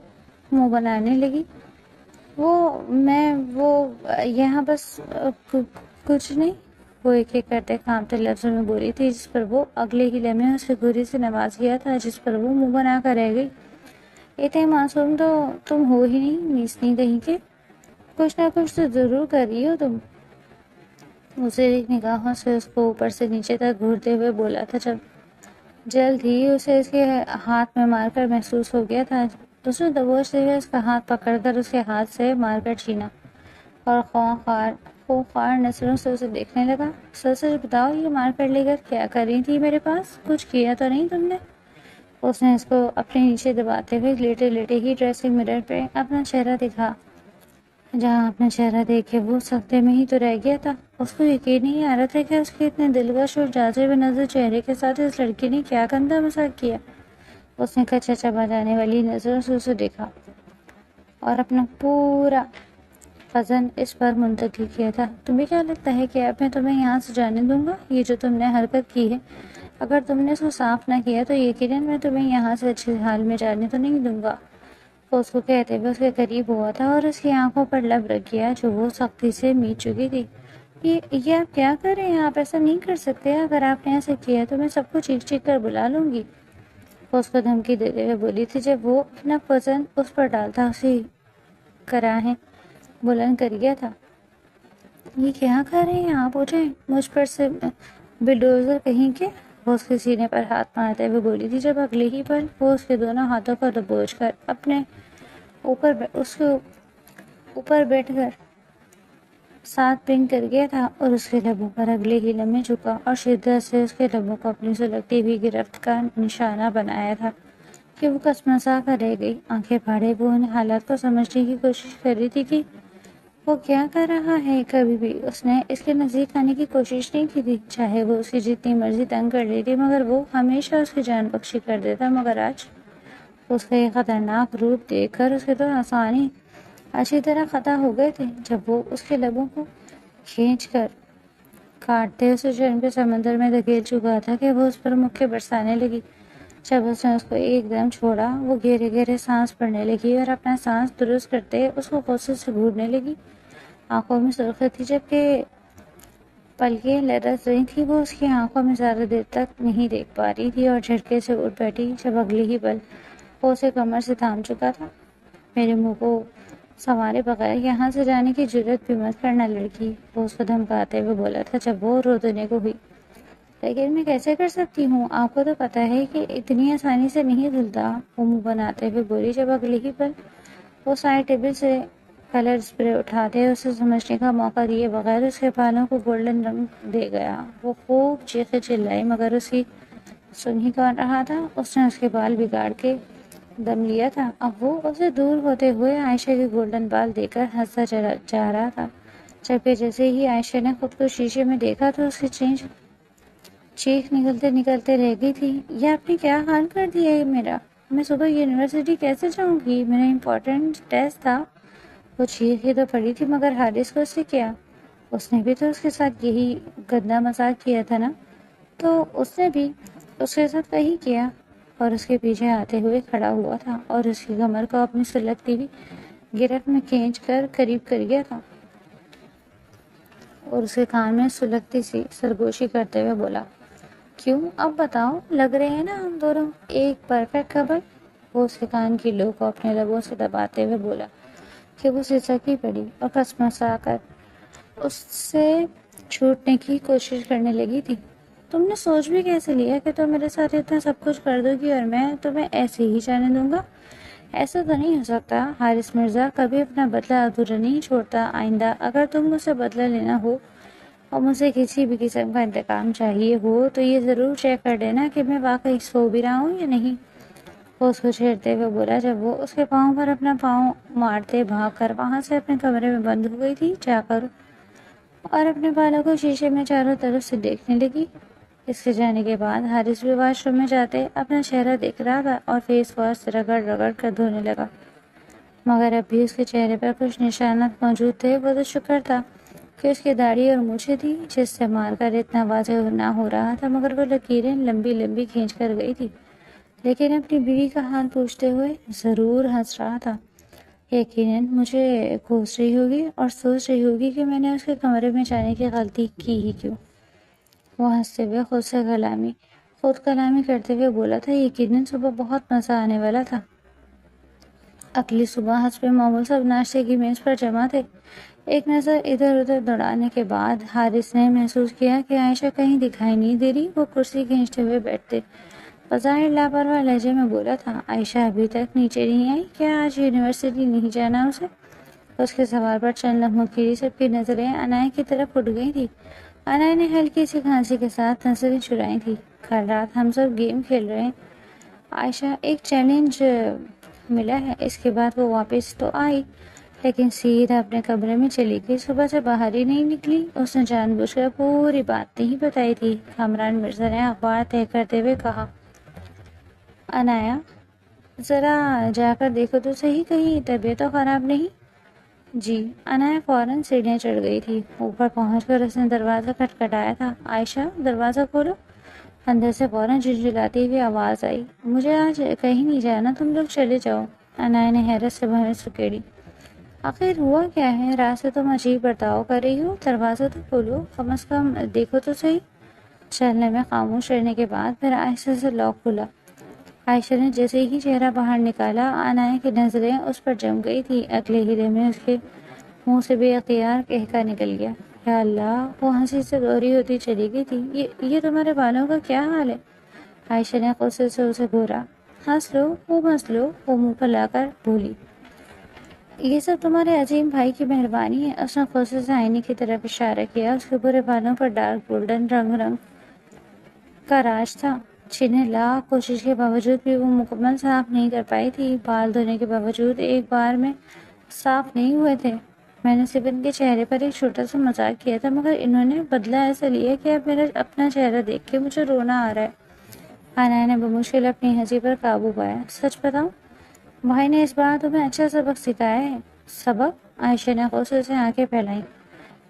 منہ بنانے لگی۔ وہ یہاں بس کچھ نہیں، وہ ایک ایک کرتے کانپتے لفظوں میں بولی تھی، جس پر وہ اگلے ہی لمحے اسے گھوری سے نواز گیا تھا، جس پر وہ منہ بنا کر رہ گئی۔ اتنے معصوم تو تم ہو ہی نہیں، نیسنی کہیں کے، کچھ نہ کچھ تو ضرور کر رہی ہو تم۔ اسے نگاہوں سے اس کو اوپر سے نیچے تک گھورتے ہوئے بولا تھا جب جلد ہی اسے اس کے ہاتھ میں مار کر محسوس ہو گیا تھا۔ اس نے دبوچتے ہوئے اس کا ہاتھ پکڑ کر اس کے ہاتھ سے مار کر چھینا اور خوار نظروں سے اسے دیکھنے لگا۔ سچ بتاؤ، یہ مار کر لے کر کیا کر رہی تھی میرے پاس؟ کچھ کیا تو نہیں تم نے؟ اس نے اس کو اپنے نیچے دباتے ہوئے لیٹے لیٹے ہی ڈریسنگ مرر پہ اپنا چہرہ دکھا، جہاں اپنا چہرہ دیکھے وہ سکتے میں ہی تو رہ گیا تھا۔ اس کو یقین نہیں آ رہا تھا کہ اس کے اتنے دلکش اور جاچے بے نظر چہرے کے ساتھ اس لڑکی نے کیا گندا مذاق کیا۔ اس نے کچا چبا جانے والی نظروں سے اسے دیکھا اور اپنا پورا وزن اس پر منتقل کیا تھا۔ تمہیں کیا لگتا ہے کہ اب میں تمہیں یہاں سے جانے دوں گا؟ یہ جو تم نے حرکت کی ہے، اگر تم نے اس کو صاف نہ کیا تو یقیناً میں تمہیں یہاں سے اچھے حال میں جانے تو نہیں دوں گا۔ وہ اس کو کہتے ہوئے اس کے قریب ہوا تھا اور اس کی آنکھوں پر لب رکھ گیا جو وہ سختی سے میچ چکی تھی۔ یہ آپ کیا کر رہے ہیں؟ آپ ایسا نہیں کر سکتے۔ اگر آپ نے ایسا کیا تو میں سب کو چیخ چیخ کر بلا لوں گی۔ وہ اس کو دھمکی دیتے ہوئے بولی تھی جب وہ اپنا وزن اس پر ڈالتا اسی کراہیں بلند کر گیا تھا۔ یہ کیا کر رہے ہیں آپ؟ اٹھیں، مجھ پر سے بلڈوزر کہیں کے۔ وہ اس کے سینے پر ہاتھ مارتے ہوئے بولی تھی جب اگلے ہی پل وہ اس کے دونوں ہاتھوں کو دبوچ کر اپنے اس کے اوپر بیٹھ کر ساتھ پن کر گیا تھا اور اس کے لبوں پر اگلے ہی لمحے جھکا اور شدت سے اس کے لبوں کو اپنی سلگتی ہوئی گرفت کا نشانہ بنایا تھا کہ وہ کسمسا کر رہ گئی۔ آنکھیں پھاڑے وہ ان حالات کو سمجھنے کی کوشش کر رہی تھی کہ وہ کیا کر رہا ہے؟ کبھی بھی اس نے اس کے نزدیک آنے کی کوشش نہیں کی تھی، چاہے وہ اس کی جتنی مرضی تنگ کر لیتی، مگر وہ ہمیشہ اس کی جان بخشی کر دیتا۔ مگر آج اس کا یہ خطرناک روپ دیکھ کر اس کے تو آسانی اچھی طرح خطا ہو گئے تھے۔ جب وہ اس کے لبوں کو کھینچ کر کاٹتے اسے شرم کے سمندر میں دھکیل چکا تھا کہ وہ اس پر مکے برسانے لگی۔ جب اس نے اس کو ایک دم چھوڑا، وہ گہرے گہرے سانس پڑنے لگی اور اپنا سانس درست کرتے اس کو غصے سے گھورنے لگی۔ آنکھوں میں سرخی تھی، جبکہ پلکیں لرز رہی تھی۔ وہ اس کی آنکھوں میں زیادہ دیر تک نہیں دیکھ پا رہی تھی اور جھٹکے سے اٹھ بیٹھی جب اگلی ہی پل وہ اسے کمر سے تھام چکا تھا۔ میرے منہ کو سنوارے بغیر یہاں سے جانے کی جرت بھی مت کرنا لڑکی، وہ اس کو دھمکاتے ہوئے بولا تھا جب وہ رودنے کو ہوئی۔ لیکن میں کیسے کر سکتی ہوں؟ آپ کو تو پتہ ہے کہ اتنی آسانی سے نہیں دھلتا، وہ منہ بناتے ہوئے بولی جب اگلی ہی پل وہ سائڈ ٹیبل سے کلر اسپرے اٹھاتے اسے سمجھنے کا موقع دیے بغیر اس کے بالوں کو گولڈن رنگ دے گیا۔ وہ خوب چیخے چلائی مگر اس کی سن ہی کون رہا تھا۔ اس نے اس کے بال بگاڑ کے دم لیا تھا۔ اب وہ اسے دور ہوتے ہوئے عائشہ کے گولڈن بال دیکھ کر ہنستا چلا جا رہا تھا، جبکہ جیسے ہی عائشہ نے خود کو شیشے میں دیکھا تو اس کی چیخ نکلتے نکلتے رہ گئی تھی۔ یہ آپ نے کیا حال کر دیا ہے میرا؟ میں صبح یونیورسٹی کیسے جاؤں گی؟ میرا امپورٹنٹ ٹیسٹ تھا۔ وہ چیخ ہی تو پڑی تھی، مگر حارث کو اس سے کیا؟ اس نے بھی تو اس کے ساتھ یہی گندا مذاق کیا تھا نا؟ تو اس نے بھی اس کے ساتھ وہی کیا اور اس کے پیچھے آتے ہوئے کھڑا ہوا تھا اور اس کی کمر کو اپنی سلگتی ہوئی گرفت میں کھینچ کر قریب کر گیا تھا اور اس کے کان میں سلگتی سی سرگوشی کرتے ہوئے بولا، کیوں؟ اب بتاؤ، لگ رہے ہیں نا ہم دونوں ایک پرفیکٹ کپل؟ وہ اس کے کان کی لو کو اپنے لبوں سے دباتے ہوئے بولا کہ وہ سسکی پڑی اور کسمسا کر اس سے چھوٹنے کی کوشش کرنے لگی تھی۔ تم نے سوچ بھی کیسے لیا کہ تم میرے ساتھ اتنا سب کچھ کر دو گی اور میں تمہیں ایسے ہی جانے دوں گا؟ ایسا تو نہیں ہو سکتا۔ حارث مرزا کبھی اپنا بدلہ ادھورا نہیں چھوڑتا۔ آئندہ اگر تم مجھ سے بدلہ لینا ہو اور مجھے کسی بھی قسم کا انتقام چاہیے ہو تو یہ ضرور چیک کر لینا کہ میں واقعی سو بھی رہا ہوں یا نہیں، وہ اس کو چھیڑتے ہوئے بولا جب وہ اس کے پاؤں پر اپنا پاؤں مارتے بھاگ کر وہاں سے اپنے کمرے میں بند ہو گئی تھی جا کر اور اپنے بالوں کو شیشے میں چاروں طرف سے دیکھنے لگی۔ اس کے جانے کے بعد حارث بھی واش روم میں جاتے اپنا چہرہ دیکھ رہا تھا اور فیس واش سے رگڑ رگڑ کر دھونے لگا، مگر اب بھی اس کے چہرے پر کچھ نشانات موجود تھے۔ وہ تو شکر تھا کہ اس کی داڑھی اور مونچھیں تھی جس سے مار کر اتنا واضح نہ ہو رہا تھا، مگر وہ لکیریں لمبی لمبی کھینچ کر گئی تھی، لیکن اپنی بیوی کا حال پوچھتے ہوئے ضرور ہنس رہا تھا۔ یقیناً مجھے کوس رہی ہوگی اور سوچ رہی ہوگی کہ میں نے اس کے کمرے میں جانے کی غلطی کی ہی کیوں۔ وہ ہنستے ہوئے خود کلامی کرتے ہوئے بولا تھا، یقیناً صبح بہت مزہ آنے والا تھا۔ اگلی صبح حسب معمول سب ناشتے کی میز پر جمع تھے۔ ایک نظر ادھر ادھر دوڑانے کے بعد حارث نے محسوس کیا کہ عائشہ کہیں دکھائی نہیں دے رہی۔ وہ کرسی کھینچتے ہوئے بیٹھتے بظاہر لاپرواہ لہجے میں بولا تھا، عائشہ ابھی تک نیچے نہیں آئی کیا؟ آج یونیورسٹی نہیں جانا اسے؟ اس کے سوال پر چند لمحوں کے لیے سب کی نظریں عنایہ کی طرف اٹھ گئی تھی۔ عنایہ نے ہلکی سی کھانسی کے ساتھ نظریں چرائی تھی۔ کل رات ہم سب گیم کھیل رہے ہیں عائشہ، ایک چیلنج ملا ہے۔ اس کے بعد وہ واپس تو آئی لیکن سیدھا اپنے کمرے میں چلی گئی، صبح سے باہر ہی نہیں نکلی۔ اس نے جان بوجھ کر پوری بات نہیں بتائی تھی، کامران مرزا نے اخبار طے کرتے ہوئے کہا۔ عنایہ ذرا جا کر دیکھو تو صحیح، کہیں طبیعت تو خراب نہیں؟ جی۔ عنایہ فوراً سیڑھیاں چڑھ گئی تھی۔ اوپر پہنچ کر اس نے دروازہ کھٹکھٹایا تھا۔ عائشہ دروازہ کھولو، اندر سے فوراً جھنجھلاتی ہوئی آواز آئی۔ مجھے آج کہیں نہیں جانا، تم لوگ چلے جاؤ۔ عنایہ نے حیرت سے بھرے سکیڑی۔ آخر ہوا کیا ہے؟ رات سے تم عجیب برتاؤ کر رہی ہو، دروازہ تو کھولو، کم از کم دیکھو تو صحیح۔ چلنے میں خاموش رہنے کے بعد پھر آہستہ سے لاک کھلا۔ عائشہ نے جیسے ہی چہرہ باہر نکالا، عنایہ کی نظریں اس پر جم گئی تھی۔ اگلے ہی لمحے اس کے منہ سے بے اختیار کہکا نکل گیا، یا اللہ! وہ ہنسی سے دوہری ہوتی چلی گئی تھی۔ یہ تمہارے بالوں کا کیا حال ہے؟ عائشہ نے غصے سے اسے گھورا۔ ہنس لو، خوب ہنس لو، وہ منہ پر لا کر بولی۔ یہ سب تمہارے عظیم بھائی کی مہربانی ہے۔ اس نے غصے سے آئینے کی طرف اشارہ کیا۔ اس کے برے بالوں پر ڈارک گولڈن رنگ کا راج تھا، جنہیں لاکھ کوشش کے باوجود بھی وہ مکمل صاف نہیں کر پائی تھی۔ بال دھونے کے باوجود ایک بار میں صاف نہیں ہوئے تھے۔ میں نے صرف ان کے چہرے پر ایک چھوٹا سا مذاق کیا تھا، مگر انہوں نے بدلہ ایسا لیا کہ اب میرا اپنا چہرہ دیکھ کے مجھے رونا آ رہا ہے۔ انایا نے بمشکل اپنی ہنسی پر قابو پایا۔ سچ بتاؤ، بھائی نے اس بار تمہیں اچھا سبق سکھایا ہے؟ سبق؟ عائشہ نے غصے سے آنکھیں پھیلائیں۔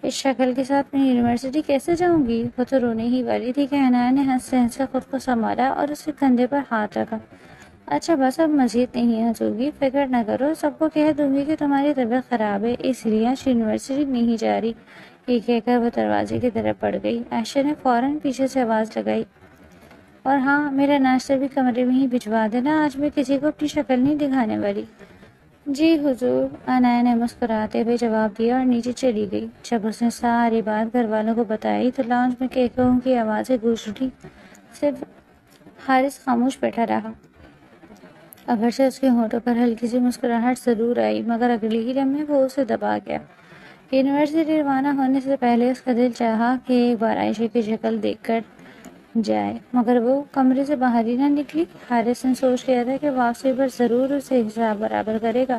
اس شکل کے ساتھ میں یونیورسٹی کیسے جاؤں گی؟ وہ تو رونے ہی والی تھی کہ انایا نے ہنس سے خود کو سنبھالا اور اس کے کندھے پر ہاتھ رکھا۔ اچھا بس اب مزید نہیں ہنسوگی، فکر نہ کرو، سب کو کہہ دوں گی کہ تمہاری طبیعت خراب ہے اس لیے آج یونیورسٹی نہیں جا رہی۔ یہ کہہ کر وہ دروازے کی طرف بڑھ گئی۔ عائشہ نے فوراً پیچھے سے آواز لگائی، اور ہاں، میرا ناشتہ بھی کمرے میں ہی بھجوا دینا، آج میں کسی کو اپنی شکل نہیں دکھانے والی۔ جی حضور، انایا نے مسکراتے ہوئے جواب دیا اور نیچے چلی گئی۔ جب اس نے ساری بات گھر والوں کو بتائی تو لاؤنج میں کہکہوں کی آوازیں گونج اٹھی۔ صرف حارث خاموش بیٹھا رہا، اگرچہ اس کے ہونٹوں پر ہلکی سی مسکراہٹ ضرور آئی، مگر اگلے ہی لمحے وہ اسے دبا گیا۔ یونیورسٹی روانہ ہونے سے پہلے اس کا دل چاہا کہ ایک بار عائشہ کی شکل دیکھ کر جائے، مگر وہ کمرے سے باہر ہی نہ نکلی۔ حارث نے سوچ لیا تھا کہ واپسی پر ضرور اسے حساب برابر کرے گا۔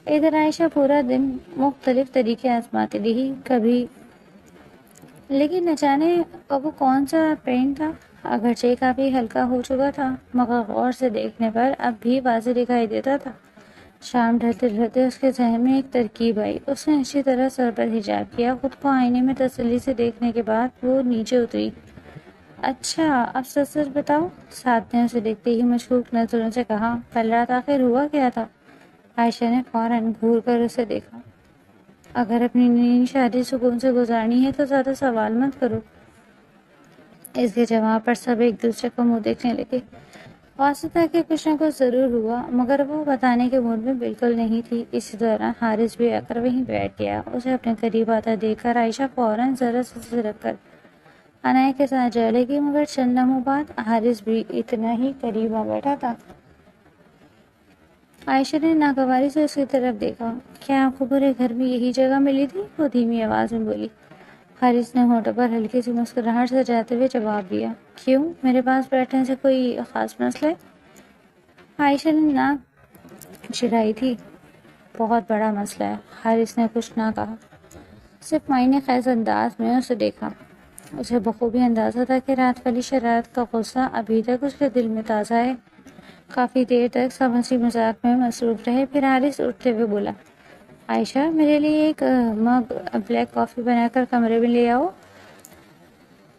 ادھر عائشہ پورا دن مختلف طریقے آزماتی رہی، کبھی لیکن نہ جانے وہ کون سا پینٹ تھا، اگرچہ کافی ہلکا ہو چکا تھا مگر غور سے دیکھنے پر اب بھی واضح دکھائی دیتا تھا۔ شام ڈھلتے ڈھلتے اس کے ذہن میں ایک ترکیب آئی۔ اس نے اچھی طرح سر پر حجاب کیا، خود کو آئینے میں تسلی سے دیکھنے کے بعد وہ نیچے اتری۔ اچھا اب سچ سچ بتاؤ، ساتھ نے اسے دیکھتے ہی مشکوک نظروں سے کہا۔ کل رات آخر ہوا کیا تھا؟ عائشہ نے فوراً گھور کر اسے دیکھا۔ اگر اپنی نئی شادی سکون سے گزارنی ہے تو زیادہ سوال مت کرو۔ اس کے جواب پر سب ایک دوسرے کو منہ دیکھنے لگے۔ واضح تھا کہ کچھ نہ کچھ ضرور ہوا، مگر وہ بتانے کے موڈ میں بالکل نہیں تھی۔ اسی دوران حارث بھی آ کر وہیں بیٹھ گیا۔ اسے اپنے قریب آتا دیکھ کر عائشہ فوراً ذرا سے سرک کر انایا کے ساتھ جا لگی، مگر چند لمحوں بعد حارث بھی اتنا ہی قریب آ بیٹھا تھا۔ عائشہ نے ناگواری سے اس کی طرف دیکھا۔ کیا آپ کو پورے گھر میں یہی جگہ ملی تھی؟ وہ دھیمی آواز میں بولی۔ حارث نے ہونٹوں پر ہلکی سی مسکراہٹ سجاتے ہوئے جواب دیا۔ کیوں، میرے پاس بیٹھنے سے کوئی خاص مسئلہ ہے؟ عائشہ نے ناک چڑھائی تھی۔ بہت بڑا مسئلہ ہے۔ حارث نے کچھ نہ کہا، صرف معنی خیز انداز میں اسے دیکھا۔ اسے بخوبی اندازہ تھا کہ رات والی شرارت کا غصہ ابھی تک اس کے دل میں تازہ ہے۔ کافی دیر تک سب ہنسی مذاق میں مصروف رہے، پھر حارث اٹھتے ہوئے بولا، عائشہ میرے لیے ایک مگ بلیک کافی بنا کر کمرے میں لے آؤ۔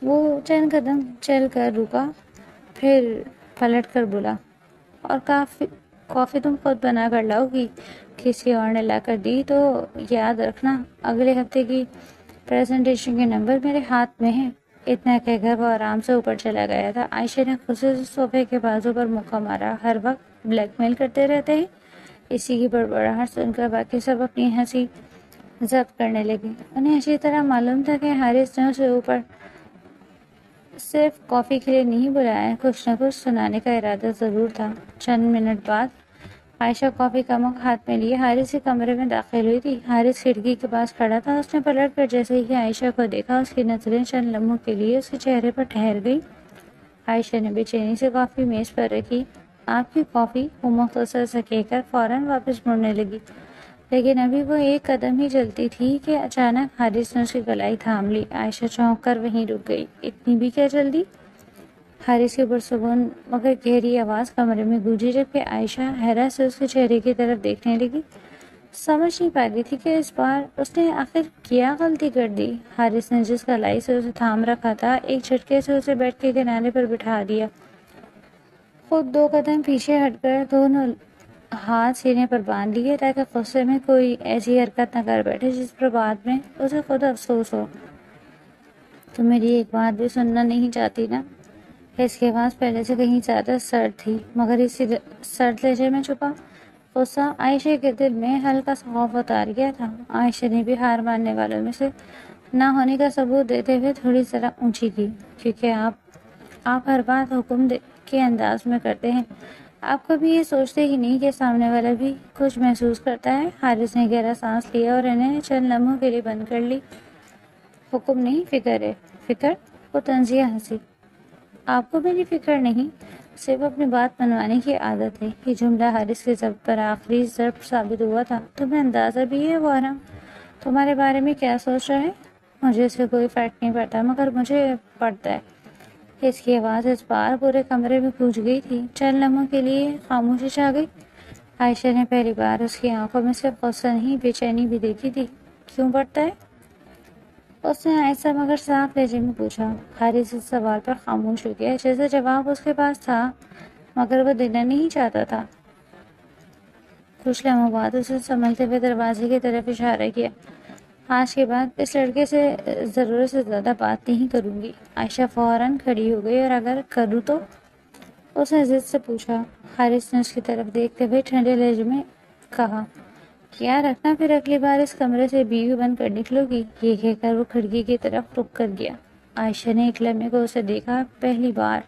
وہ چند قدم چل کر رکا، پھر پلٹ کر بولا، اور کافی تم خود بنا کر لاؤ گی؟ کسی اور نے لا کر دی تو یاد رکھنا اگلے ہفتے کی پریزنٹیشن کے نمبر میرے ہاتھ میں ہیں۔ اتنا کہہ کر وہ آرام سے اوپر چلا گیا تھا۔ عائشہ نے غصے سے صوفے کے بازو پر مکہ مارا۔ ہر وقت بلیک میل کرتے رہتے ہیں۔ اسی کی بڑبڑاہٹ سن کر باقی سب اپنی ہنسی ضبط کرنے لگے۔ انہیں اچھی طرح معلوم تھا کہ حارث نے اسے اوپر صرف کافی کے لیے نہیں بلایا، کچھ نہ کچھ سنانے کا ارادہ ضرور تھا۔ چند منٹ بعد عائشہ کافی کا مگ ہاتھ میں لیے حارث کے کمرے میں داخل ہوئی تھی۔ حارث کھڑکی کے پاس کھڑا تھا۔ اس نے پلٹ کر جیسے ہی عائشہ کو دیکھا، اس کی نظریں چند لمحوں کے لیے اس کے چہرے پر ٹھہر گئی۔ عائشہ نے بے چینی سے کافی میز پر رکھی۔ آپ کی کافی، وہ مختصر سے کہہ کر فوراً واپس مڑنے لگی، لیکن ابھی وہ ایک قدم ہی چلتی تھی کہ اچانک حارث نے اس کی گلائی تھام لی۔ عائشہ چونک کر وہیں رک گئی۔ اتنی بھی کیا جلدی؟ حارث کی پرسکون مگر گہری آواز کمرے میں گونجی، جبکہ عائشہ حیرت سے اس کے چہرے کی طرف دیکھنے لگی۔ سمجھ نہیں پا رہی تھی کہ اس بار اس نے آخر کیا غلطی کر دی۔ حارث نے جس گلائی سے اسے تھام رکھا تھا، ایک جھٹکے سے اسے بیڈ کے کنارے پر بٹھا دیا۔ خود 2 قدم پیچھے ہٹ کر دونوں ہاتھ سینے پر باندھ لیے تاکہ غصے میں کوئی ایسی حرکت نہ کر بیٹھے جس پر بعد میں اسے خود افسوس ہو۔ تم میری ایک بات بھی سننا نہیں چاہتی نا؟ اس کی آواز پہلے سے کہیں زیادہ سرد تھی، مگر اسی سرد لہجے میں چھپا غصہ عائشہ کے دل میں ہلکا سا خوف اتار گیا تھا۔ عائشہ نے بھی ہار ماننے والوں میں سے نہ ہونے کا ثبوت دیتے ہوئے تھوڑی ذرا اونچی کی، کیونکہ آپ ہر بات حکم کے انداز میں کرتے ہیں، آپ کبھی یہ سوچتے ہی نہیں کہ سامنے والا بھی کچھ محسوس کرتا ہے۔ حارث نے گہرا سانس لیا اور انہیں چند لمحوں کے لیے بند کر لی۔ حکم نہیں، فکر ہے۔ فکر؟ وہ طنزیہ ہنسی۔ آپ کو میری فکر نہیں، صرف اپنی بات منوانے کی عادت ہے۔ یہ جملہ حارث کے ضبط پر آخری ضرب ثابت ہوا تھا۔ تمہیں اندازہ بھی ہے محرم، تمہارے بارے میں کیا سوچ رہا ہے؟ مجھے اس سے کوئی فرق نہیں پڑتا، مگر مجھے پڑتا ہے۔ اس کی آواز اس بار پورے کمرے میں گونج گئی تھی۔ چند لمحوں کے لیے خاموشی چھا گئی۔ عائشہ نے پہلی بار اس کی آنکھوں میں صرف غصہ نہیں، بے چینی بھی دیکھی تھی۔ کیوں پڑتا ہے؟ اس نے آہستہ مگر صاف لہجے میں پوچھا۔ حارث اس سوال پر خاموش ہو گیا، جیسے جواب اس کے پاس تھا مگر وہ دینا نہیں چاہتا تھا۔ کچھ لمحوں بعد اسے سنبھلتے ہوئے دروازے کی طرف اشارہ کیا۔ آج کے بعد اس لڑکے سے ضرورت سے زیادہ بات نہیں کروں گی۔ عائشہ فوراً کھڑی ہو گئی۔ اور اگر کروں تو؟ اس نے ضد سے پوچھا۔ حارث نے اس کی طرف دیکھتے ہوئے ٹھنڈے لہجے میں کہا، کیا رکھنا پھر اگلی بار اس کمرے سے بیوی بن کر نکلو گی؟ یہ کہہ کر وہ کھڑکی کی طرف رک کر گیا۔ عائشہ نے ایک لمحے کو اسے دیکھا۔ پہلی بار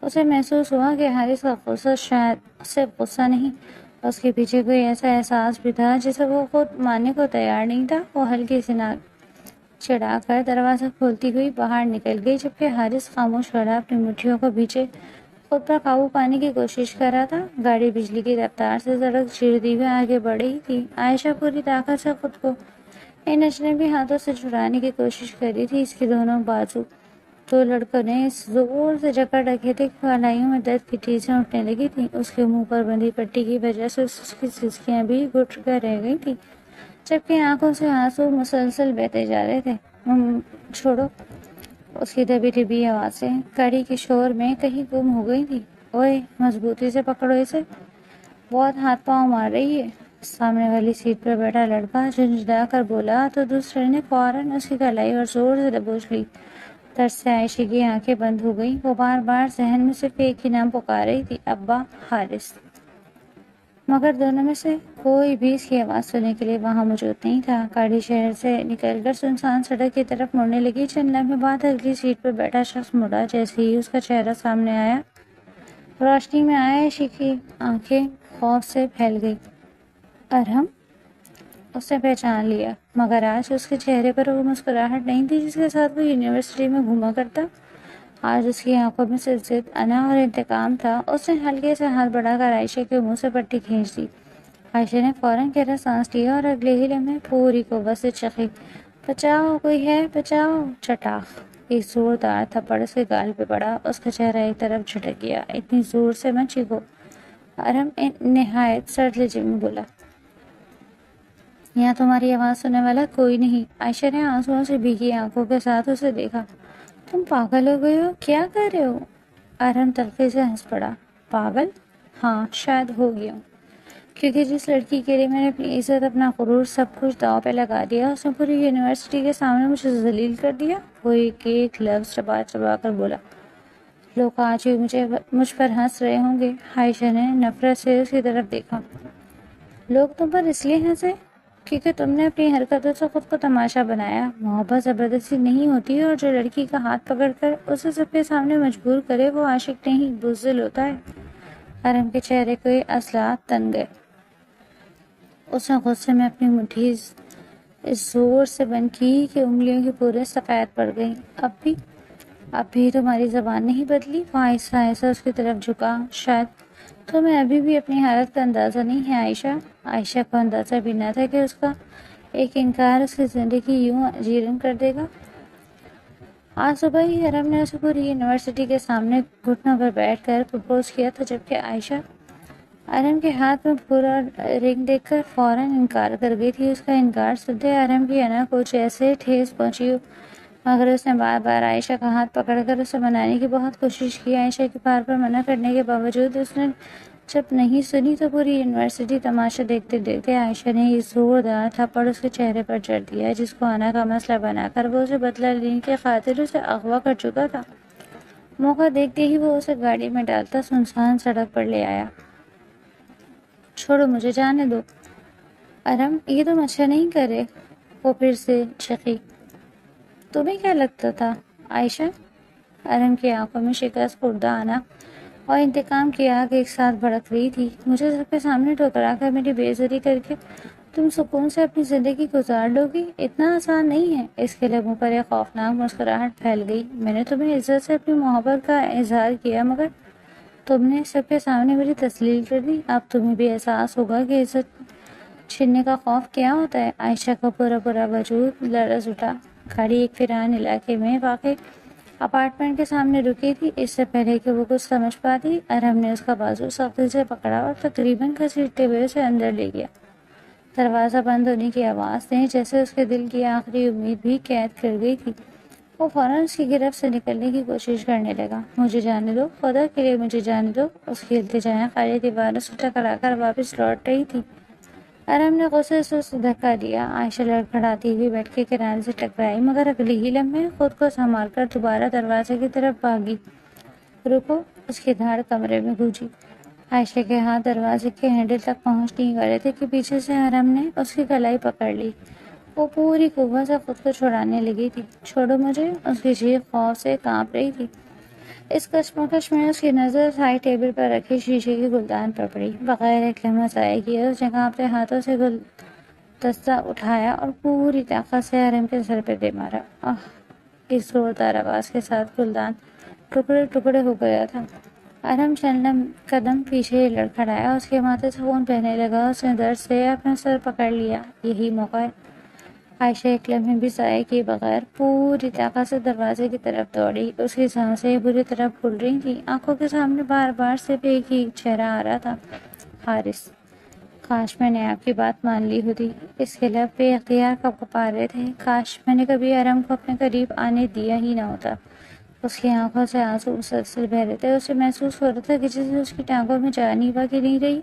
اسے محسوس ہوا کہ حارث کا غصہ شاید صرف غصہ نہیں، اس کے پیچھے کوئی ایسا احساس بھی تھا جسے وہ خود ماننے کو تیار نہیں تھا۔ وہ ہلکی سی ناک چڑھا کر دروازہ کھولتی ہوئی باہر نکل گئی، جبکہ حارث خاموش کھڑا اپنی مٹھیوں کو پیچھے خود پر قابو پانے کی کوشش کر رہا تھا۔ گاڑی بجلی کی رفتار سے سڑک چیرتی ہوئے آگے بڑھ رہی تھی۔ عائشہ پوری طاقت سے خود کو ان اجنبی ہاتھوں سے چھڑانے کی کوشش کر رہی تھی۔ اس کے دونوں بازو دو لڑکوں نے اس زور سے جکڑ رکھے تھے کہ کلائی میں درد کی ٹھیسیں اٹھنے لگی تھیں۔ اس کے منہ پر بندھی پٹی کی وجہ سے اس کی سسکیاں بھی گھٹ کر رہ گئی تھیں، جبکہ آنکھوں سے آنسو مسلسل بہتے جا رہے تھے۔ چھوڑو! اس کی دبی دبی آوازیں گاڑی کے شور میں کہیں گم ہو گئی تھی۔ اوئے، مضبوطی سے پکڑو اسے، بہت ہاتھ پاؤں مار رہی ہے، سامنے والی سیٹ پر بیٹھا لڑکا جھنجھلا کر بولا، تو دوسرے نے فوراً اس کی کلائی اور زور سے دبوچ لی۔ درد سے عائشہ کی آنکھیں بند ہو گئیں۔ وہ بار بار ذہن میں صرف ایک ہی نام پکار رہی تھی، ابا، حارث، مگر دونوں میں سے کوئی بھی اس کی آواز سننے کے لیے وہاں موجود نہیں تھا۔ گاڑی شہر سے نکل کر سنسان سڑک کی طرف مڑنے لگی۔ چند لمحے بعد اگلی سیٹ پر بیٹھا شخص مڑا۔ جیسے ہی اس کا چہرہ سامنے آیا، روشنی میں عائشہ کی آنکھیں خوف سے پھیل گئی۔ ارحم! اس نے پہچان لیا، مگر آج اس کے چہرے پر وہ مسکراہٹ نہیں تھی جس کے ساتھ وہ یونیورسٹی میں گھوما کرتا۔ آج اس کی آنکھوں میں صرف ضد، انا اور انتقام تھا۔ اس نے ہلکے سے ہاتھ بڑھا کر عائشہ کے منہ سے پٹی کھینچ دی۔ عائشہ نے فوراً گہرا سانس لیا اور اگلے ہی لمحے پوری قوت سے چیخی، بچاؤ! کوئی ہے! بچاؤ! چٹاخ! ایک زوردار تھپڑ اس کے گال پہ پڑا۔ اس کا چہرہ ایک طرف جھٹک گیا۔ اتنی زور سے مت چیخو! ارحم نہایت سرد لہجے میں بولا۔ یہاں تمہاری آواز سننے والا کوئی نہیں۔ عائشہ نے آنسوؤں سے بھیگی آنکھوں کے ساتھ اسے دیکھا۔ تم پاگل ہو گئے ہو؟ کیا کر رہے ہو؟ ارحم تلخی سے ہنس پڑا۔ پاگل؟ ہاں، شاید ہو گیا ہوں، کیونکہ جس لڑکی کے لیے میں نے اپنی عزت، اپنا غرور، سب کچھ داؤ پہ لگا دیا، اس نے پوری یونیورسٹی کے سامنے مجھے ذلیل کر دیا۔ وہ ایک لفظ چبا چبا کر بولا۔ لوگ آج بھی مجھ پر ہنس رہے ہوں گے۔ عائشہ نے نفرت سے اس کی طرف دیکھا۔ لوگ تم پر اس لیے ہنسے کیونکہ تم نے اپنی حرکتوں سے خود کو تماشا بنایا۔ محبت زبردستی نہیں ہوتی، اور جو لڑکی کا ہاتھ پکڑ کر اسے سب کے سامنے مجبور کرے وہ عاشق نہیں، بزدل ہوتا ہے۔ ارحم کے چہرے کے عضلات تن گئے۔ اس نے غصے میں اپنی مٹھی اس زور سے بند کی کہ انگلیوں کی پورے سفید پڑ گئیں۔ اب بھی تمہاری زبان نہیں بدلی؟ وہ آہستہ آہستہ اس کی طرف جھکا۔ شاید تمہیں ابھی بھی اپنی حالت کا اندازہ نہیں ہے عائشہ۔ عائشہ کو اندازہ بھی نہ تھا کہ اس کا ایک انکار اس کی زندگی یوں جیرن کر دے گا۔ آج صبح ہی ارحم نے اسے پوری یونیورسٹی کے سامنے گھٹنوں پر بیٹھ کر پرپوز کیا تھا، جبکہ عائشہ ارحم کے ہاتھ میں پورا رنگ دیکھ کر فوراً انکار کر گئی تھی۔ اس کا انکار سنتے ارحم کی انا کو جیسے ٹھیس پہنچی ہو، مگر اس نے بار بار عائشہ کا ہاتھ پکڑ کر اسے منانے کی بہت کوشش کی۔ عائشہ کی بار بار منع کرنے کے باوجود اس نے جب نہیں سنی تو پوری یونیورسٹی تماشا دیکھتے دیکھتے عائشہ نے یہ زوردار تھپڑ اس کے چہرے پر جڑ دیا جس کو انا کا مسئلہ بنا کر وہ اسے بدلہ لینے کی خاطر اسے اغوا کر چکا تھا۔ موقع دیکھتے ہی وہ اسے گاڑی میں ڈالتا سنسان سڑک پر لے آیا۔ چھوڑو، مجھے جانے دو۔ ارحم، یہ تم اچھا نہیں کر رہے۔ وہ پھر سے چیخی۔ تمہیں کیا لگتا تھا عائشہ؟ ارحم کی آنکھوں میں شکست خوردہ انا اور انتقام کی آگ ایک ساتھ بھڑک رہی تھی۔ مجھے سب کے سامنے ٹھکرا کر میری بے عزتی کر کے تم سکون سے اپنی زندگی گزار لو گی؟ اتنا آسان نہیں ہے۔ اس کے لبوں پر ایک خوفناک مسکراہٹ پھیل گئی۔ میں نے تمہیں عزت سے اپنی محبت کا اظہار کیا، مگر تم نے سب کے سامنے میری تذلیل کر دی۔ اب تمہیں بھی احساس ہوگا کہ عزت چھننے کا خوف کیا ہوتا ہے؟ عائشہ کا پورا وجود لرز اٹھا۔ گاڑی ایک ویران علاقے میں واقع اپارٹمنٹ کے سامنے رکی تھی۔ اس سے پہلے کہ وہ کچھ سمجھ پاتی، ارحم نے اس کا بازو سختی سے پکڑا اور تقریباً گھسیٹتے ہوئے اسے اندر لے گیا۔ دروازہ بند ہونے کی آواز نے جیسے اس کے دل کی آخری امید بھی قید کر گئی تھی۔ وہ فوراً اس کی گرفت سے نکلنے کی کوشش کرنے لگا۔ مجھے جانے دو، خدا کے لیے مجھے جانے دو۔ اس کی التجائیں خالی دیواروں سے ٹکرا کر واپس لوٹ رہی تھی۔ ارحم نے غصے سے اسے دھکا دیا۔ عائشہ لڑکھڑاتی ہوئی بیٹھ کے کنارے سے ٹکرائی، مگر اگلے ہی لمحے خود کو سنبھال کر دوبارہ دروازے کی طرف بھاگی۔ رکو! اس کی دھاڑ کمرے میں گونجی۔ عائشہ کے ہاتھ دروازے کے ہینڈل تک پہنچ نہیں گئے تھے کہ پیچھے سے ارحم نے اس کی کلائی پکڑ لی۔ وہ پوری قوت سے خود کو چھڑانے لگی تھی۔ چھوڑو مجھے! اس کی جیب خوف سے کانپ رہی تھی۔ اس کشمکش میں اس کی نظر سائڈ ٹیبل پر رکھے شیشے کے گلدان پر پڑی۔ بغیر ایک لمحہ ضائع کیے اس نے کانپتے ہاتھوں سے گلدستہ اٹھایا اور پوری طاقت سے ارحم کے سر پہ دے مارا۔ ایک زوردار آواز کے ساتھ گلدان ٹکڑے ٹکڑے ہو گیا تھا۔ ارحم چند قدم پیچھے لڑکھڑایا، اس کے ماتھے سے خون بہنے لگا۔ اس نے درد سے اپنا سر پکڑ لیا۔ یہی موقع ہے۔ عائشہ ایک لمحے بھی ضائع کیے بغیر پوری طاقت سے دروازے کی طرف دوڑی۔ اس کی سانسیں بری طرح پھول رہی تھیں۔ آنکھوں کے سامنے بار بار صرف ایک ہی چہرہ آ رہا تھا، حارث۔ کاش میں نے آپ کی بات مان لی ہوتی۔ اس کے لب بے اختیار کپ آ رہے تھے۔ کاش میں نے کبھی ارحم کو اپنے قریب آنے دیا ہی نہ ہوتا۔ اس کی آنکھوں سے آنسو مسلسل بہہ رہے تھے۔ اسے محسوس ہو رہا تھا کہ جیسے اس کی ٹانگوں میں جان ہی باقی نہیں رہی،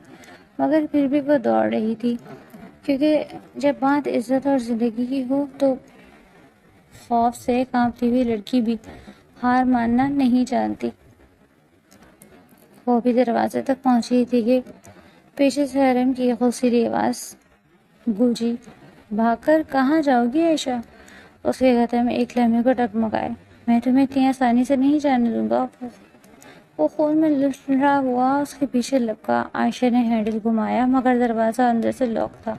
مگر پھر بھی وہ دوڑ رہی تھی، کیونکہ جب بات عزت اور زندگی کی ہو تو خوف سے کانپتی ہوئی لڑکی بھی ہار ماننا نہیں جانتی۔ وہ بھی دروازے تک پہنچی تھی کہ پیچھے سے ارحم کی غصیلی آواز گونجی۔ بھاگ کر کہاں جاؤ گی عائشہ؟ اس کے قدم ایک لمحے کو ڈگمگائے۔ میں تمہیں اتنی آسانی سے نہیں جانے دوں گا۔ وہ خون میں لتھڑا ہوا اس کے پیچھے لپکا۔ عائشہ نے ہینڈل گھمایا، مگر دروازہ اندر سے لاک تھا۔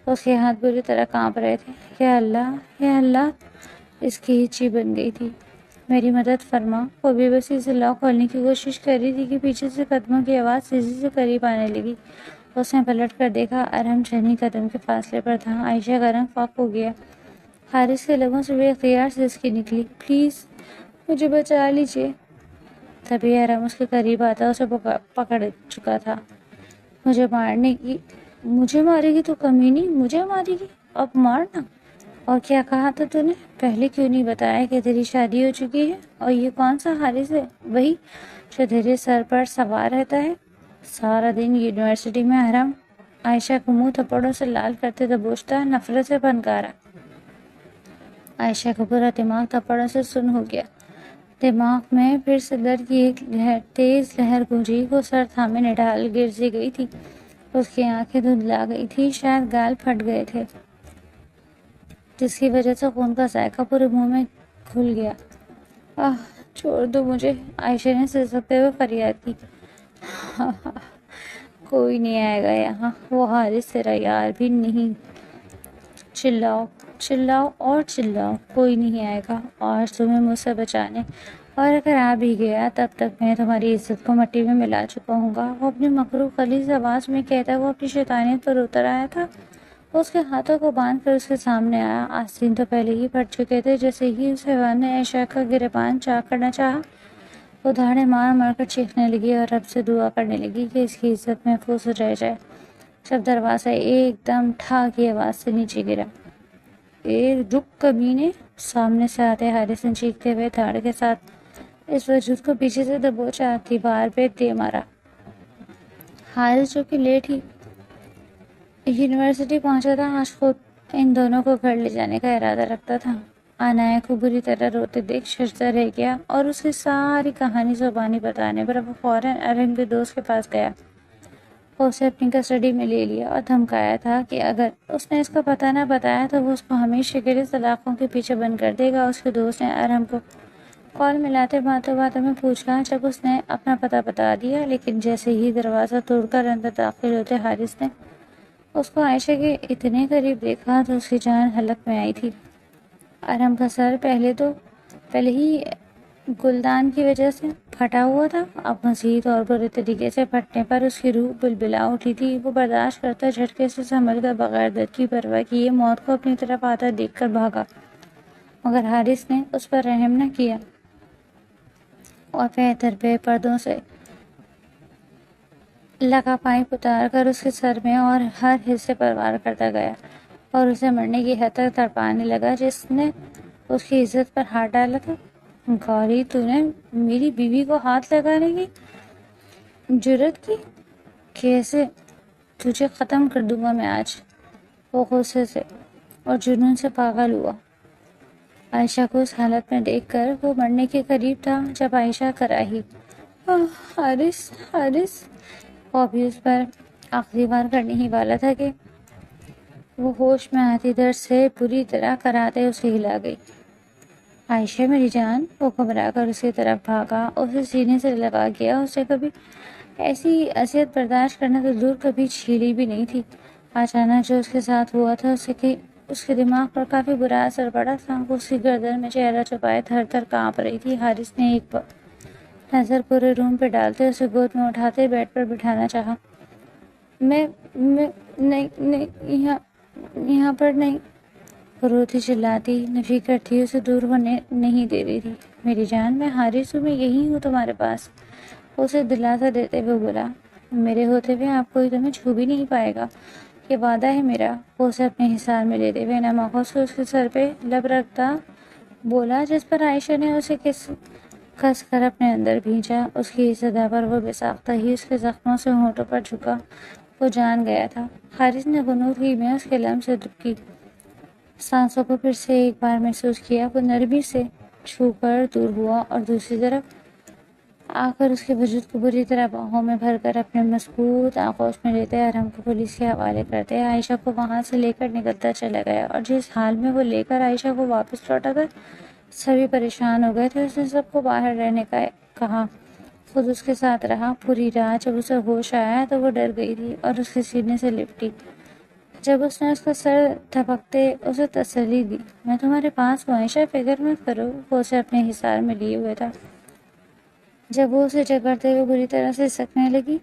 اس کے ہاتھ بری طرح کانپ رہے تھے۔ یا اللہ! یا اللہ! اس کی ہچی بن گئی تھی۔ میری مدد فرما! وہ بے بسی سے لاک کھولنے کی کوشش کر رہی تھی کہ پیچھے سے قدموں کی آواز تیزی سے قریب آنے لگی۔ اس نے پلٹ کر دیکھا، ارحم چند ہی قدم کے فاصلے پر تھا۔ عائشہ کا رنگ فاق ہو گیا۔ حارث کے لبوں سے بے اختیار سے اس کی نکلی، پلیز مجھے بچا لیجیے۔ تبھی ارحم اس کے قریب آتا اسے پکڑ چکا تھا۔ مجھے مارے گی تو کمینی، مجھے مارے گی؟ اب مارنا! اور کیا کہا تھا تو نے؟ پہلے کیوں نہیں بتایا کہ تیری شادی ہو چکی ہے؟ اور یہ کون سا حارث ہے؟ وہی جو تیرے سر پر سوار رہتا ہے سارا دن یونیورسٹی میں؟ ارحم عائشہ کو منہ تھپڑوں سے لال کرتے دبوچتا، نفرت سے پھنکارا۔ عائشہ کا پورا دماغ تھپڑوں سے سن ہو گیا۔ دماغ میں پھر سے درد کی ایک تیز لہر گونجی۔ وہ سر تھامے نڈال گر سی گئی تھی۔ اس کی آنکھیں دھندلا گئی تھی، شاید گال پھٹ گئے تھے، جس کی وجہ سے خون کا ذائقہ پورے منہ میں گھل گیا۔ چھوڑ دو مجھے! عائشہ نے سسکتے ہوئے فریاد کی۔ کوئی نہیں آئے گا یہاں، وہ حارث تیرا یار بھی نہیں۔ چلاؤ چلاؤ اور چلاؤ، کوئی نہیں آئے گا آج تمہیں مجھ سے بچانے، اور اگر آ بھی گیا تب تک میں تمہاری عزت کو مٹی میں ملا چکا ہوں گا۔ وہ اپنی مکروہ خلیج آواز میں کہتا وہ اپنی شیطانیت پر اتر آیا تھا۔ وہ اس کے ہاتھوں کو باندھ کر اس کے سامنے آیا۔ آستین تو پہلے ہی پھٹ چکے تھے۔ جیسے ہی اس حیوان نے عائشہ کا گریبان چاک کرنا چاہا، وہ دھاڑے مار مار کر چیخنے لگی اور رب سے دعا کرنے لگی کہ اس کی عزت محفوظ رہ جائے۔ جب دروازہ ایک دم ٹھا کی آواز سے نیچے گرا۔ رک کمینے! سامنے سے آتے حارث نے چیختے ہوئے دھاڑ کے ساتھ اس وجود کو پیچھے سے دبوچا، دیوار پہ دے مارا۔ حارث جو کہ لیٹ ہی یونیورسٹی پہنچا تھا، آج خود ان دونوں کو گھر لے جانے کا ارادہ رکھتا تھا۔ عنایہ کو بری طرح روتے دیکھ ششدر رہ گیا اور اس کی ساری کہانی زبانی بتانے پر وہ فوراً ارحم کے دوست کے پاس گیا۔ وہ اسے اپنی کسٹڈی میں لے لیا اور دھمکایا تھا کہ اگر اس نے اس کا پتہ نہ بتایا تو وہ اس کو ہمیشہ کے لیے سلاخوں کے پیچھے بند کر دے گا۔ اس کے دوست نے ارحم کو کال ملاتے باتوں باتوں میں پوچھا۔ جب اس نے اپنا پتہ بتا دیا، لیکن جیسے ہی دروازہ توڑ کر اندر داخل ہوتے حارث نے اس کو عائشہ کے اتنے قریب دیکھا تو اس کی جان حلق میں آئی تھی۔ ارحم کا سر پہلے ہی گلدان کی وجہ سے پھٹا ہوا تھا، اب مزید اور برے طریقے سے پھٹنے پر اس کی روح بلبلا اٹھی تھی۔ وہ برداشت کرتا جھٹکے سے سنبھل کر بغیر درد کی پرواہ کیے موت کو اپنی طرف آتا دیکھ کر بھاگا، مگر حارث نے اس پر رحم نہ کیا اور بہتر بے پردوں سے لگا پائپ اتار کر اس کے سر میں اور ہر حصے پر وار کرتا گیا اور اسے مرنے کی حد تک تڑپانے لگا۔ جس نے اس کی عزت پر ہاتھ ڈالا تھا، گوری تو نے میری بیوی کو ہاتھ لگانے کی جرت کی؟ کیسے تجھے ختم کر دوں گا میں آج۔ وہ غصے سے اور جنون سے پاگل ہوا۔ عائشہ کو اس حالت میں دیکھ کر وہ مرنے کے قریب تھا جب عائشہ کراہی حارث حارث، وہ ابھی اس پر آخری وار کرنے ہی والا تھا کہ وہ ہوش میں آتی درد سے بری طرح کراتے اسے ہلا گئی۔ عائشہ میری جان، وہ گھبرا کر اس کی طرف بھاگا، اسے سینے سے لگا گیا۔ اسے کبھی ایسی اذیت برداشت کرنا تو دور کبھی جھیلی بھی نہیں تھی۔ اچانک جو اس کے ساتھ ہوا تھا اس کے دماغ پر کافی برا اثر پڑا تھا۔ وہ اس کی گردن میں چہرہ چھپائے تھر تھر کانپ رہی تھی۔ حارث نے ایک نظر پورے روم پہ ڈالتے اسے گود میں اٹھاتے بیڈ پر بٹھانا چاہا۔ میں نہیں یہاں پر نہیں، وہ روتی چلاتی نفی کرتی اسے دور ہونے نہیں دے رہی تھی۔ میری جان، میں حارث ہوں، میں یہی ہوں تمہارے پاس، اسے دلاسا دیتے ہوئے بولا۔ میرے ہوتے ہوئے آپ کوئی تمہیں چھو بھی نہیں پائے گا، یہ وعدہ ہے میرا۔ وہ اسے اپنے حصار میں لیتے ہوئے نماخوں سے اس کے سر پہ لب رکھتا بولا، جس پر عائشہ نے اسے کس کر اپنے اندر بھینچا۔ اس کی صدا پر وہ بے ساختہ ہی اس کے زخموں سے ہونٹوں پر جھکا۔ وہ جان گیا تھا۔ حارث نے غنود ہی میں اس کے لمس سے دبکی سانسوں کو پھر سے ایک بار محسوس کیا۔ وہ نرمی سے چھو کر دور ہوا اور دوسری طرف آ کر اس کے وجود کو بری طرح باہوں میں بھر کر اپنے مضبوط آغوش میں لیتے حرم کو پولیس کے حوالے کرتے عائشہ کو وہاں سے لے کر نکلتا چلا گیا۔ اور جس حال میں وہ لے کر عائشہ کو واپس لوٹا تھا، سبھی پریشان ہو گئے تھے۔ اس نے سب کو باہر رہنے کا کہا، خود اس کے ساتھ رہا۔ پوری رات جب اسے ہوش آیا تو وہ ڈر گئی تھی اور اس کے سینے سے لپٹی۔ جب اس نے اس کا سر دھپکتے اسے تسلی دی، میں تمہارے پاس ہوں عائشہ، فکر مت کرو۔ وہ اسے اپنے حصار میں لیے ہوئے تھا۔ جب وہ اسے جگڑتے ہوئے بری طرح سے سکنے لگی،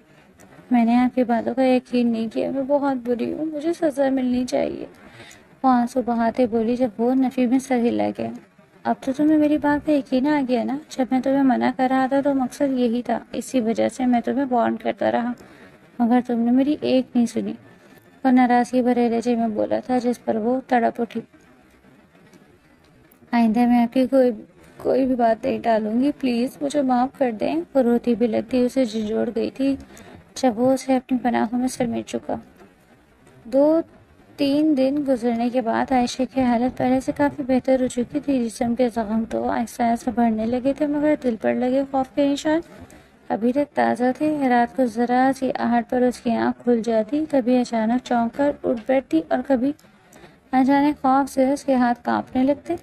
میں نے آپ کی باتوں کا یقین نہیں کیا، میں بہت بری ہوں، مجھے سزا ملنی چاہیے۔ وہ آنسو بہاتے بولی۔ جب وہ نفی میں سر ہلا گیا، اب تو تمہیں میری بات پہ یقین آ گیا نا؟ جب میں تمہیں منع کر رہا تھا تو مقصد یہی تھا، اسی وجہ سے میں تمہیں وارن کرتا رہا، مگر تم نے میری ایک نہیں سنی۔ وہ ناراضگی بھرے لہجے میں بولا تھا جس پر وہ تڑپ اٹھی۔ آئندہ میں آپ کی کوئی بھی بات نہیں ٹالوں گی، پلیز مجھے معاف کر دیں۔ وہ روتی بھی لگتی اسے جھنجھوڑ گئی تھی جب وہ اسے اپنی پناہوں میں سمیٹ چکا۔ 2-3 دن گزرنے کے بعد عائشہ کی حالت پہلے سے کافی بہتر ہو چکی تھی۔ جسم کے زخم تو آہستہ آہستہ بڑھنے لگے تھے، مگر دل پر لگے خوف کے نشان ابھی تک تازہ تھے۔ رات کو ذرا سی آہٹ پر اس کی آنکھ کھل جاتی، کبھی اچانک چونک کر اٹھ بیٹھتی اور کبھی نہ جانے خوف سے اس کے ہاتھ کانپنے لگتے۔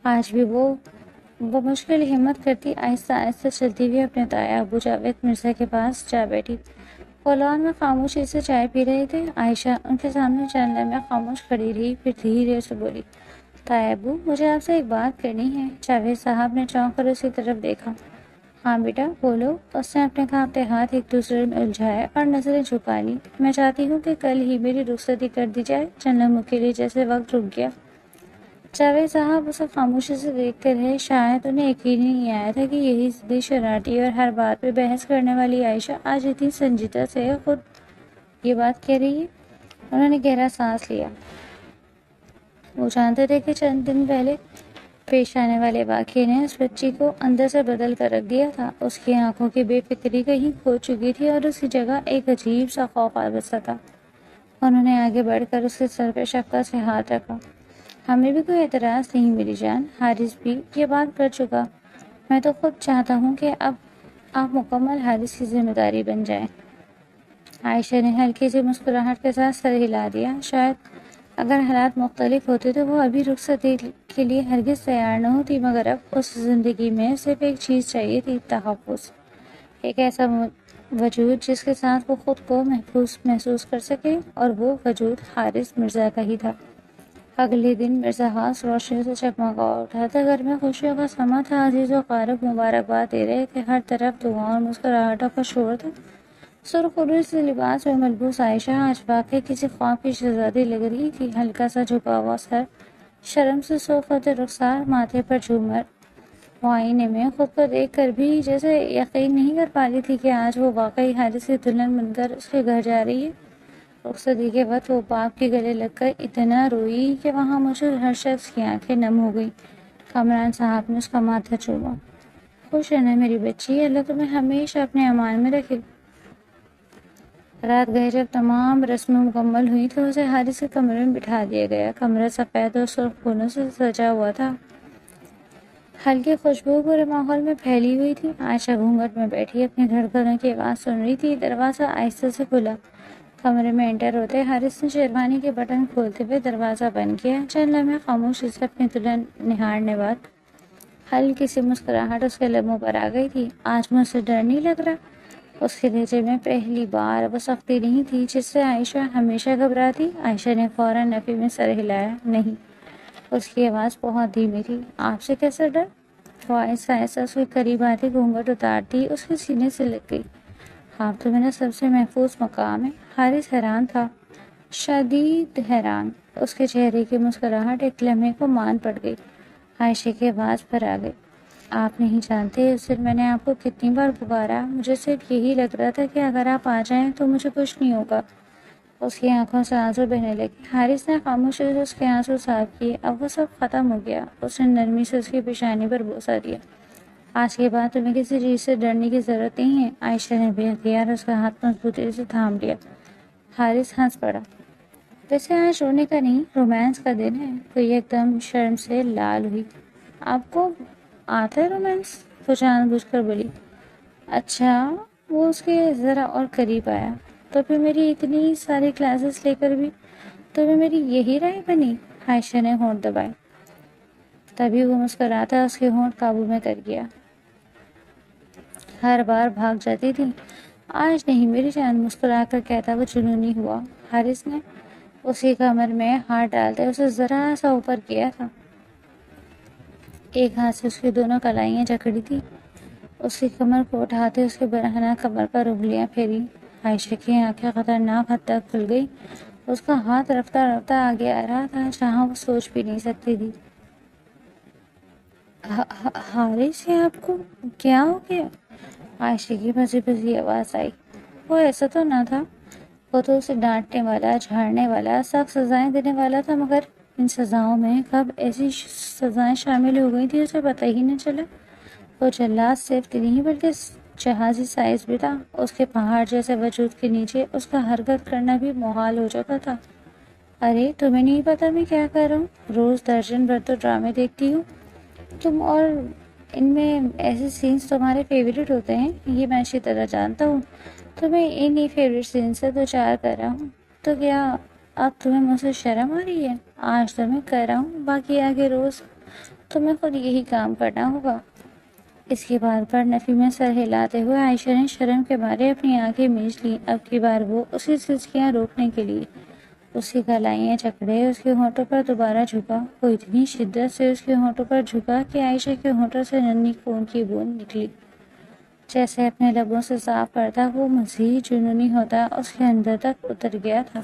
آج بھی وہ بمشکل ہمت کرتی آہستہ آہستہ چلتی ہوئی اپنے تایا ابو جاوید مرزا کے پاس جا بیٹھی۔ وہ لان میں خاموشی سے چائے پی رہے تھے۔ عائشہ ان کے سامنے چند لمحے خاموش کھڑی رہی، پھر دھیرے سے بولی، تایا ابو، مجھے آپ سے ایک بات کرنی ہے۔ جاوید صاحب نے چونک کر اسی طرف دیکھا۔ ہاں بیٹا بولو۔ اس نے اپنے کانپتے ہاتھ ایک دوسرے میں الجھائے اور نظریں جھکا لیں۔ میں چاہتی ہوں کہ کل ہی میری رخصتی کر دی جائے، چند لمحوں کے لیے جیسے وقت رک گیا۔ جاوید صاحب اسے خاموشی سے دیکھتے رہے۔ شاید انہیں یقین ہی نہیں آیا تھا کہ یہی ضدی، شرارتی اور ہر بات پہ بحث کرنے والی عائشہ آج اتنی سنجیدہ سے خود یہ بات کہہ رہی ہے۔ انہوں نے گہرا سانس لیا۔ وہ جانتے تھے کہ چند دن پہلے پیش آنے والے واقعے نے اس بچی کو اندر سے بدل کر رکھ دیا تھا۔ اس کی آنکھوں کی بے فکری کہیں کھو چکی تھی اور اس کی جگہ ایک عجیب سا خوف آبستہ تھا۔ انہوں نے آگے بڑھ کر اس کے سر پہ شفقت سے ہاتھ رکھا۔ ہمیں بھی کوئی اعتراض نہیں میری جان، حارث بھی یہ بات کر چکا۔ میں تو خود چاہتا ہوں کہ اب آپ مکمل حارث کی ذمہ داری بن جائیں۔ عائشہ نے ہلکی سی مسکراہٹ کے ساتھ سر ہلا دیا۔ شاید اگر حالات مختلف ہوتے تو وہ ابھی رخصتی کے لیے ہرگز تیار نہ ہوتی، مگر اب اس زندگی میں صرف ایک چیز چاہیے تھی، تحفظ۔ ایک ایسا وجود جس کے ساتھ وہ خود کو محفوظ محسوس کر سکے، اور وہ وجود حارث مرزا کا ہی تھا۔ اگلے دن مرزا خاص روشنی سے چکمگا اٹھا تھا۔ گھر میں خوشیوں کا سما تھا۔ عزیز و اقارب مبارکباد دے رہے تھے۔ ہر طرف دعاؤں اور مسکراہٹوں کا شور تھا۔ سرخ عروج سے لباس میں ملبوس عائشہ آج واقعی کسی خواب کی شہزادی لگ رہی تھی۔ ہلکا سا جھکا ہوا سر، شرم سے صوفت رخسار، ماتھے پر جھومر۔ وہ آئینے میں خود کو دیکھ کر بھی جیسے یقین نہیں کر پا رہی تھی کہ آج وہ واقعی حارث کی دلہن بن کر اس کے گھر جا رہی ہے۔ رخصتی کے وقت وہ باپ کے گلے لگ کر اتنا روئی کہ وہاں موجود ہر شخص کی آنکھیں نم ہو گئی۔ کامران صاحب نے اس کا ماتھا چوما۔ خوش رہنا میری بچی، اللہ تمہیں ہمیشہ اپنے امان میں رکھے۔ رات گئے جب تمام رسمیں مکمل ہوئی تو اسے حارث کے کمرے میں بٹھا دیا گیا۔ کمرہ سفید اور سرخ پھولوں سے سجا ہوا تھا۔ ہلکی خوشبو پورے ماحول میں پھیلی ہوئی تھی۔ عائشہ گھونگھٹ میں بیٹھی اپنی دھڑکنوں کی آواز سن رہی تھی۔ دروازہ آہستہ سے کھلا۔ کمرے میں انٹر ہوتے حارث نے شیروانی کے بٹن کھولتے ہوئے دروازہ بند کیا۔ چند لمحے خاموشی سے اپنی دلہن نہارنے بعد ہلکی سی مسکراہٹ اس کے لبوں پر آ گئی تھی۔ آج مجھ سے ڈر نہیں لگ رہا۔ اس کے لہجے میں پہلی بار وہ سختی نہیں تھی جس سے عائشہ ہمیشہ گھبراتی۔ عائشہ نے فوراً نفی میں سر ہلایا۔ نہیں۔ اس کی آواز بہت دھیمی تھی۔ آپ سے کیسا ڈر؟ وہ آہستہ آہستہ اس کے قریب آتی گھونگھٹ اتارتی اس کے سینے سے لگ گئی۔ آپ تو میرا سب سے محفوظ مقام ہے۔ حارث حیران تھا، شدید حیران۔ اس کے چہرے کی مسکراہٹ ایک لمحے کو مان پڑ گئی۔ عائشہ کی آواز پر آ گئی۔ آپ نہیں جانتے اس دن میں نے آپ کو کتنی بار پکارا۔ مجھے صرف یہی لگ رہا تھا کہ اگر آپ آ جائیں تو مجھے کچھ نہیں ہوگا۔ اس کی آنکھوں سے آنسو بہنے لگے۔ حارث نے خاموشی سے اس کے آنسو صاف کیے۔ اب وہ سب ختم ہو گیا۔ اس نے نرمی سے اس کی پیشانی پر بوسہ دیا۔ آج کے بعد تمہیں کسی چیز سے ڈرنے کی ضرورت نہیں ہے۔ عائشہ نے بے اختیار اس کا ہاتھ مضبوطی سے تھام لیا۔ حارث ہنس پڑا۔ ویسے آج رونے کا نہیں، رومانس کا دن ہے۔ وہ ایک دم شرم سے لال ہوئی۔ آپ کو آتا ہے رومانس؟ وہ جان بوجھ کر بولی۔ اچھا۔ وہ اس کے ذرا اور قریب آیا۔ تو پھر میری اتنی ساری کلاسز لے کر بھی تمہیں میری یہی رائے بنی؟ عائشہ نے ہونٹ دبائے۔ تبھی وہ مسکراتا اس کے ہونٹ قابو میں کر گیا۔ ہر بار بھاگ جاتی تھی۔ آج نہیں میری جان، مسکرا کر کہتا وہ جنونی ہوا۔ حارث نے اس کی کمر میں ہاتھ ڈالتے اسے ذرا سا اوپر کیا تھا۔ ایک ہاتھ سے اس کی دونوں کلائیاں جکڑی تھی۔ اس کی کمر کو اٹھاتے اس کے برہنہ کمر پر انگلیاں پھیری۔ عائشہ کی آنکھیں خطرناک حد تک کھل گئی۔ اس کا ہاتھ رفتہ رفتہ آگے آ رہا تھا جہاں وہ سوچ بھی نہیں سکتی تھی۔ حارث، یہ آپ کو کیا ہو گیا؟ عائشہ کی بھسی بھسی آواز آئی۔ وہ ایسا تو نہ تھا۔ وہ تو اسے ڈانٹنے والا، جھاڑنے والا، سخت سزائیں دینے والا تھا، مگر ان سزاؤں میں کب ایسی سزائیں شامل ہو گئی تھی اسے پتہ ہی نہ چلا۔ وہ جلاد صرف نہیں بلکہ جہازی سائز بھی تھا۔ اس کے پہاڑ جیسے وجود کے نیچے اس کا حرکت کرنا بھی محال ہو چکا تھا۔ ارے تمہیں نہیں پتا میں کیا کر رہا ہوں؟ روز درجن بھر تو ڈرامے دیکھتی ہوں تم، اور ان میں ایسے سینز تمہارے فیوریٹ ہوتے ہیں، یہ میں اچھی طرح جانتا ہوں۔ تمہیں انہی فیوریٹ سینز سے دو چار کر رہا ہوں، تو کیا اب تمہیں مجھ سے شرم آ رہی ہے؟ آج تو میں کر رہا ہوں، باقی آگے روز تمہیں خود یہی کام کرنا ہوگا۔ اس کی بات پر نفی میں سر ہلاتے ہوئے عائشہ نے شرم کے مارے اپنی آنکھیں میچ لیں۔ اب کی بار وہ اسی سچکیاں روکنے کے لیے اس کی کلائیاں جکڑے اس کے ہونٹوں پر دوبارہ جھکا۔ وہ اتنی شدت سے اس کے ہونٹوں پر جھکا کہ عائشہ کے ہونٹوں سے ننھی خون کی بوند نکلی۔ جیسے اپنے لبوں سے صاف کرتا وہ مزید جنونی ہوتا، اس کے اندر تک اتر گیا تھا۔